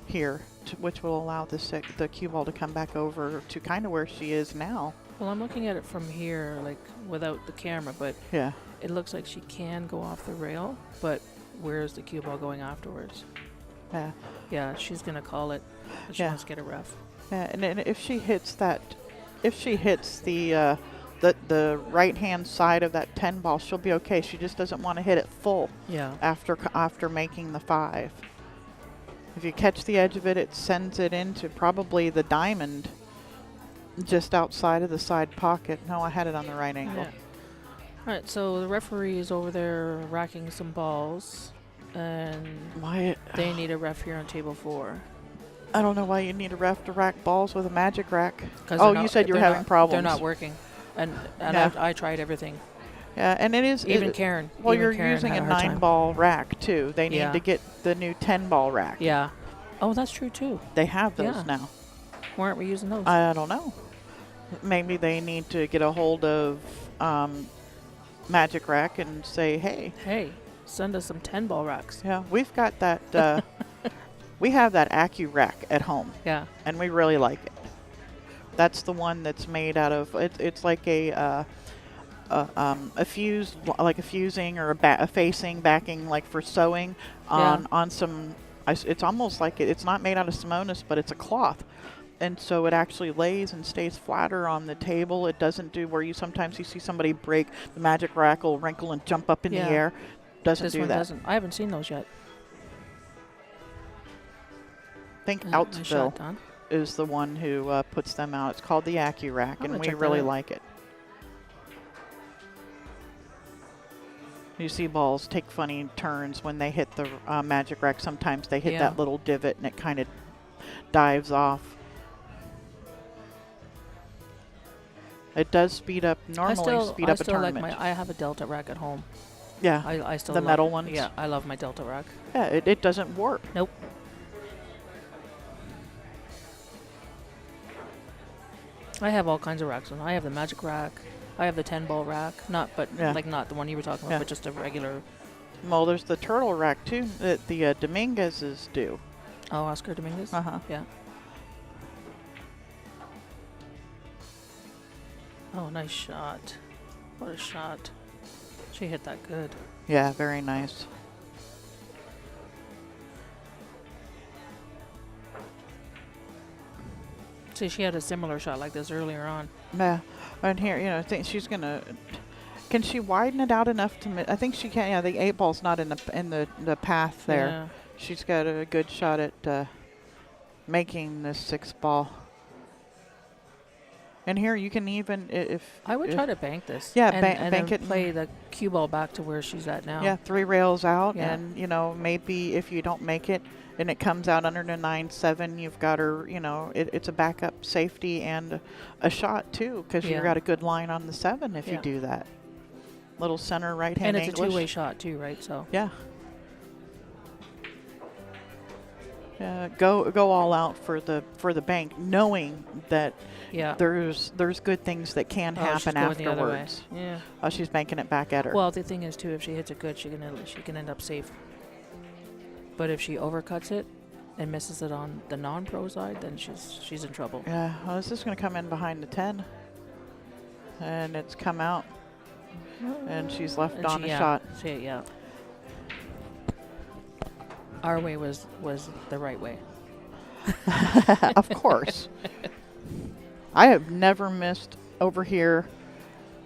here, which will allow the cue ball to come back over to kind of where she is now. Well, I'm looking at it from here, like without the camera, but yeah, it looks like she can go off the rail, but where's the cue ball going afterwards? Yeah. Yeah, she's going to call it, but she wants to get a ref. Yeah, and if she hits the right-hand side of that 10 ball, she'll be okay. She just doesn't want to hit it full. Yeah. After making the 5. If you catch the edge of it, it sends it into probably the diamond just outside of the side pocket. No, I had it on the right angle. Yeah. All right, so the referee is over there racking some balls, and they need a ref here on table 4. I don't know why you need a ref to rack balls with a magic rack. Oh, you said you were having problems. They're not working, and I tried everything. Yeah, and it is even Karen. Well, even you're Karen using a had hard 9-ball rack too. They need to get the new 10-ball rack. Yeah. Oh, that's true too. They have those now. Why aren't we using those? I don't know. Maybe they need to get a hold of Magic Rack and say, hey, send us some 10-ball racks. Yeah, we've got that. We have that Acu rack at home. Yeah. And we really like it. That's the one that's made out of. It's like a fused, like a fusing or a facing backing, like for sewing on some. It's almost like it's not made out of Simonis, but it's a cloth. And so it actually lays and stays flatter on the table. It doesn't do where sometimes you see somebody break the Magic Rack will wrinkle and jump up in the air. Doesn't do that. Doesn't. I haven't seen those yet. I think Outsville is the one who puts them out. It's called the Acu Rack, and we really like it. You see balls take funny turns when they hit the Magic Rack. Sometimes they hit that little divot and it kind of dives off. It does speed up, speed up a tournament. I have a Delta rack at home. Yeah, I still the love metal ones. Yeah, I love my Delta rack. Yeah, it doesn't warp. Nope. I have all kinds of racks. I have the Magic Rack. I have the 10-ball rack. Not the one you were talking about, but just a regular. Well, there's the turtle rack too that the Dominguez's do. Oh, Oscar Dominguez? Uh-huh. Yeah. Oh, nice shot. What a shot. She hit that good. Yeah, very nice. See, she had a similar shot like this earlier on. Yeah, and here, I think she's gonna. Can she widen it out enough to? I think she can. Yeah, the 8-ball's not in the path there. Yeah. She's got a good shot at making this 6-ball. And here you can even I would try to bank this. Yeah, and bank it. Play the cue ball back to where she's at now. Yeah, 3 rails out, and maybe if you don't make it and it comes out under the 9-7, you've got her. It's a backup safety and a shot too, because you've got a good line on the 7 if you do that. Little center right hand. And it's a 2-way shot too, right? So yeah. Go all out for the bank, knowing that there's good things that can happen afterwards. Yeah. Oh, she's banking it back at her. Well, the thing is too, if she hits it good, she can end up safe. But if she overcuts it and misses it on the non-pro side, then she's in trouble. Yeah. Well, this is going to come in behind the 10, and it's come out, and she's left on a shot. Our way was the right way. Of course. I have never missed over here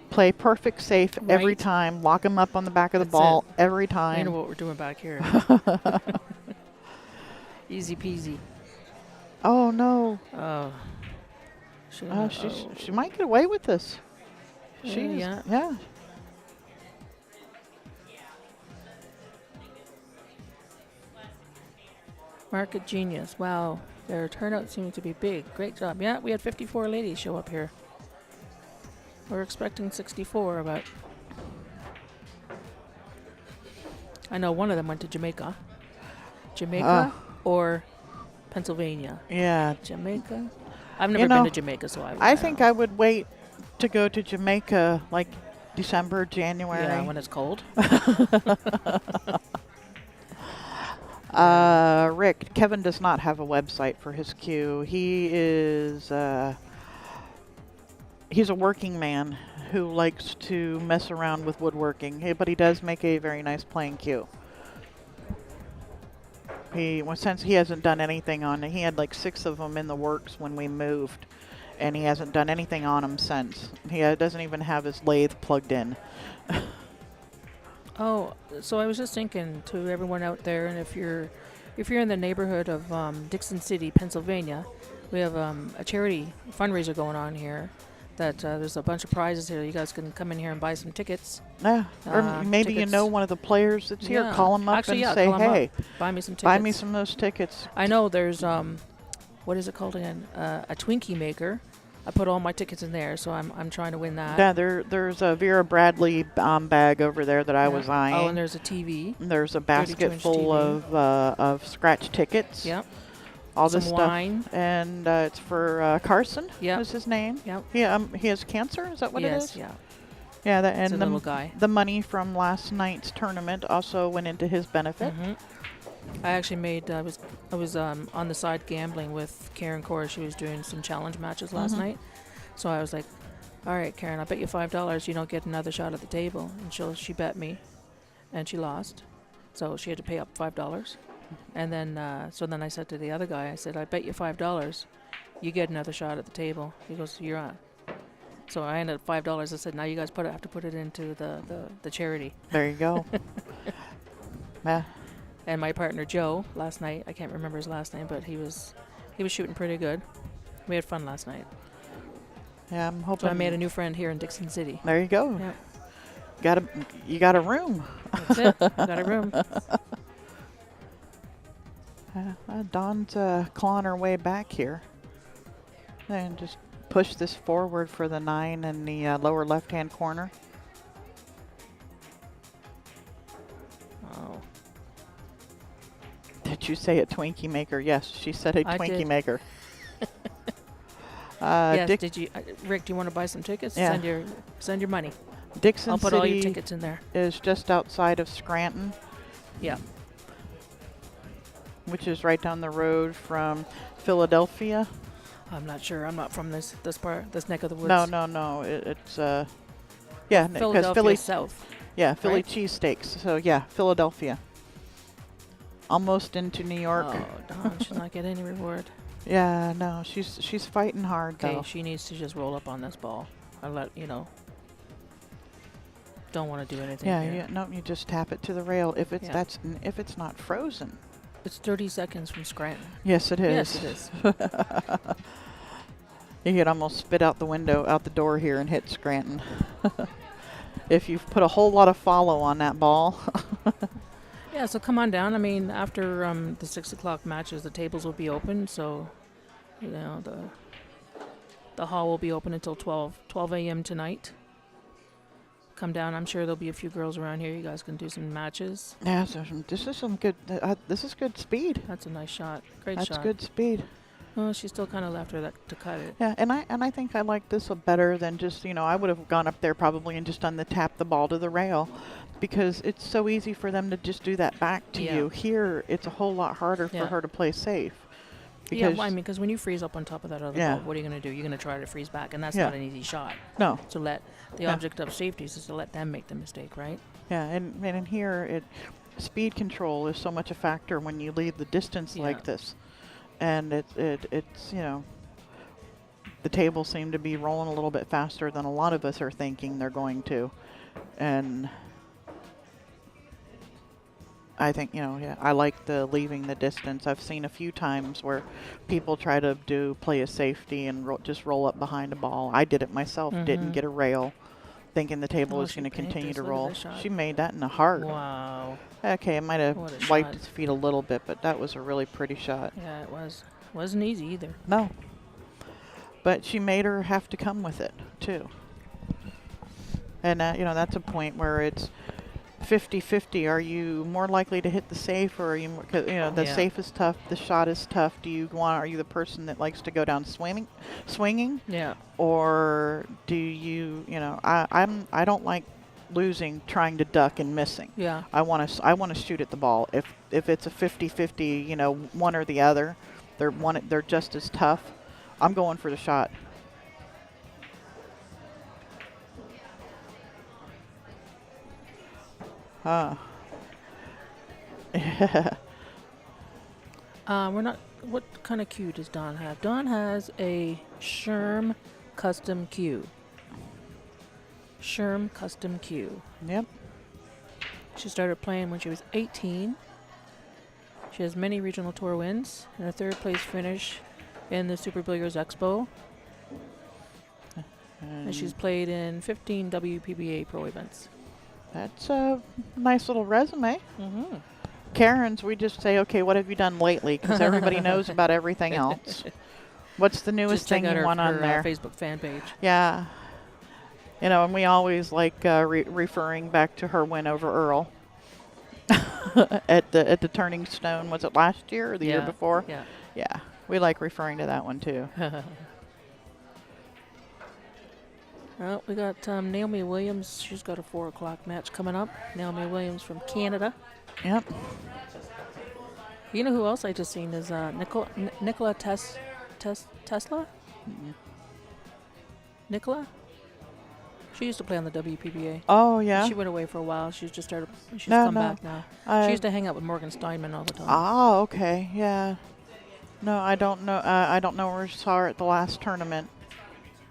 Play perfect safe every Right. time. Lock him up on the back of the That's ball it. every You time. know what we're doing back here. Easy peasy. Oh, no. Oh. She might get away with this. Yeah. Yeah. Market Genius. Wow. Their turnout seems to be big. Great job. Yeah, we had 54 ladies show up here. We're expecting 64, but I know one of them went to Jamaica. Jamaica or Pennsylvania? Yeah. Jamaica? I've never been to Jamaica, so I think I would wait to go to Jamaica like December, January. Yeah, when it's cold. Rick, Kevin does not have a website for his cue. He is, he's a working man who likes to mess around with woodworking, but he does make a very nice playing cue. Since he hasn't done anything on it, he had like 6 of them in the works when we moved, and he hasn't done anything on them since. He doesn't even have his lathe plugged in. Oh, so I was just thinking to everyone out there, and if you're in the neighborhood of Dickson City, Pennsylvania, we have a charity fundraiser going on here. That there's a bunch of prizes here. You guys can come in here and buy some tickets. Yeah, or maybe tickets. you know one of the players that's here. Yeah. Call him up Actually, and yeah, say, call 'em "Hey, up. Buy me some tickets. buy me some of those tickets." I know there's what is it called again? A Twinkie maker. I put all my tickets in there, so I'm trying to win that. Yeah, there's a Vera Bradley bag over there that I was eyeing. Oh, and there's a TV. There's a basket 32-inch full TV. of scratch tickets. Yep. All Some this stuff. wine. And it's for Carson. Yep. Is his name? Yep. He has cancer. Is that what it is? Yes. Yeah. Yeah. It's And a little guy. the money from last night's tournament also went into his benefit. Mm-hmm. I actually made. I was on the side gambling with Karen Core. She was doing some challenge matches last night, so I was like, "All right, Karen, I'll bet you $5 you don't get another shot at the table." And she bet me, and she lost, so she had to pay up $5. And then so then I said to the other guy, I said, "I bet you $5 you get another shot at the table." He goes, "You're on." So I ended up $5. I said, "Now you guys have to put it into the charity." There you go. Yeah. And my partner Joe last night, I can't remember his last name, but he was shooting pretty good. We had fun last night. Yeah, I'm hoping. So I made a new friend here in Dickson City. There you go. Yeah. You got a room. That's it. I got a room. Dawn's clawing her way back here. And just push this forward for the 9 in the lower left-hand corner. Oh. Did you say a Twinkie maker? Yes, she said a I Twinkie did. maker. Yes. Did you, Rick? Do you want to buy some tickets? Yeah. Send your money. Dickson I'll put all your City tickets in there. is just outside of Scranton, Yeah. which is right down the road from Philadelphia. I'm not sure. I'm not from this neck of the woods. No. It's yeah, because Philadelphia Philly. South. Yeah, Philly right? cheesesteaks. So yeah, Philadelphia. Almost into New York. Oh, Dawn, she's not getting any reward. Yeah, no, she's fighting hard Okay, though. she needs to just roll up on this ball. I'll let you know. Don't want to do anything. Yeah, here. you just tap it to the rail if it's Yeah. if it's not frozen. It's 30 seconds from Scranton. Yes, it is. Yes, it is. You could almost spit out the door here and hit Scranton. If you've put a whole lot of follow on that ball. Yeah, so come on down. I mean, after the 6 o'clock matches, the tables will be open. So, you know, the hall will be open until 12 a.m. tonight. Come down. I'm sure there'll be a few girls around here. You guys can do some matches. Yeah, so this is some good. This is good speed. That's a nice shot. Great That's shot. good speed. Well, she still kind of left her to cut it. Yeah, and I think I like this better than just, I would have gone up there probably and just done tap the ball to the rail, because it's so easy for them to just do that back to Yeah. you. Here, it's a whole lot harder for Yeah. her to play safe. Yeah, well, I mean, because when you freeze up on top of that other Yeah. ball, what are you going to do? You're going to try to freeze back, and that's Yeah. not an easy shot. No. So the Yeah. object of safety is to let them make the mistake, right? Yeah, and in here, speed control is so much a factor when you leave the distance Yeah. like this, and it's the tables seem to be rolling a little bit faster than a lot of us are thinking they're going to. And I think, I like the leaving the distance. I've seen a few times where people try to play a safety and just roll up behind a ball. I did it myself, didn't get a rail, thinking the table was going to continue to roll. She made that in the heart. Wow. Okay, it might have wiped its feet a little bit, but that was a really pretty shot. Yeah, it was. Wasn't easy either. No. But she made her have to come with it, too. And, that's a point where it's 50-50. Are you more likely to hit the safe, or are you more, the safe is tough, the shot is tough. Are you the person that likes to go down swinging? Yeah. Or do you, I don't like losing trying to duck and missing. Yeah. I want to shoot at the ball. If it's a 50-50, one or the other, they're just as tough. I'm going for the shot. We're not. What kind of cue does Dawn have? Dawn has a Sherm custom cue. Sherm custom cue. Yep. She started playing when she was 18. She has many regional tour wins and a third place finish in the Super Billiards Expo. And she's played in 15 WPBA pro events. That's a nice little resume. Mm-hmm. Karen's, we just say, okay, what have you done lately? Because everybody knows about everything else. What's the newest thing you want on there? Facebook fan page. Yeah. And we always like referring back to her win over Earl at the Turning Stone. Was it last year or the year before? Yeah. Yeah. We like referring to that one too. Well, we got Naomi Williams. She's got a 4 o'clock match coming up. Naomi Williams from Canada. Yep. You know who else I just seen is Nikola Tesla? Nikola? She used to play on the WPBA. Oh, yeah? She went away for a while. She's come back now. She used to hang out with Morgan Steinman all the time. Oh, okay. Yeah. No, I don't know. I don't know where I saw her at the last tournament.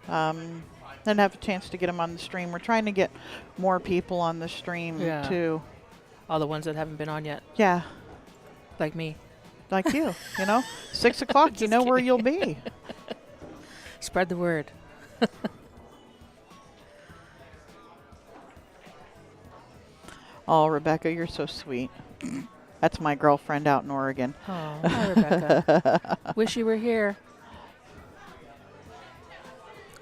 Didn't have a chance to get them on the stream. We're trying to get more people on the stream, too. All the ones that haven't been on yet. Yeah. Like me. Like you, 6 o'clock, you know where you'll be. Spread the word. Oh, Rebecca, you're so sweet. That's my girlfriend out in Oregon. Oh, hi, Rebecca. Wish you were here.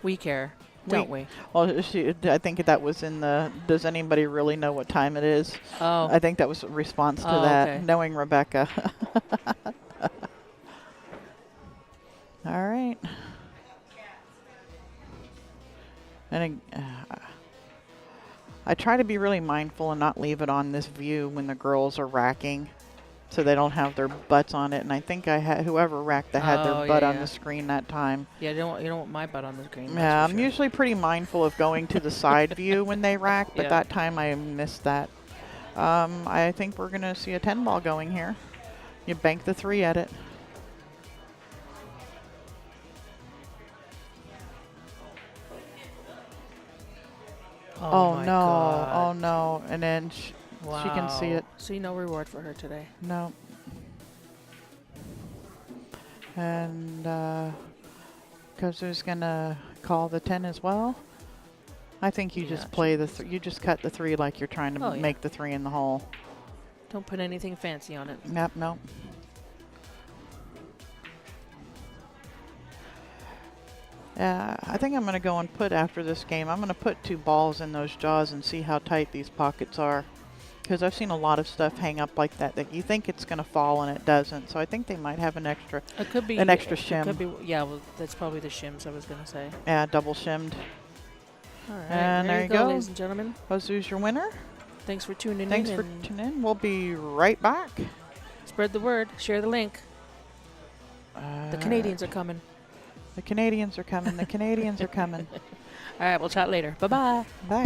We care, don't we? Well, I think that was in the, does anybody really know what time it is? Oh. I think that was a response to that, okay. knowing Rebecca. All right. And I try to be really mindful and not leave it on this view when the girls are racking, so they don't have their butts on it. And I think I had whoever racked that had their butt on the screen that time. Yeah, you don't want my butt on the screen. Yeah, I'm usually pretty mindful of going to the side view when they rack, but that time I missed that. I think we're gonna see a 10 ball going here. You bank the 3 at it. Oh no! God. Oh no! And then she can see it. See, no reward for her today. No. And Kozue's gonna call the 10 as well. I think you just play you just cut the 3 like you're trying to make the 3 in the hole. Don't put anything fancy on it. Yep. Nope. I think I'm going to go and put after this game. I'm going to put 2 balls in those jaws and see how tight these pockets are. Because I've seen a lot of stuff hang up like that you think it's going to fall and it doesn't. So I think they might have an extra shim. It could be, well, that's probably the shims I was going to say. Yeah, double shimmed. All right, and there you go, ladies and gentlemen. Kozue's your winner. Thanks for tuning in. Thanks for tuning in. We'll be right back. Spread the word. Share the link. The Canadians are coming. The Canadians are coming. The Canadians are coming. All right, we'll chat later. Bye-bye. Bye.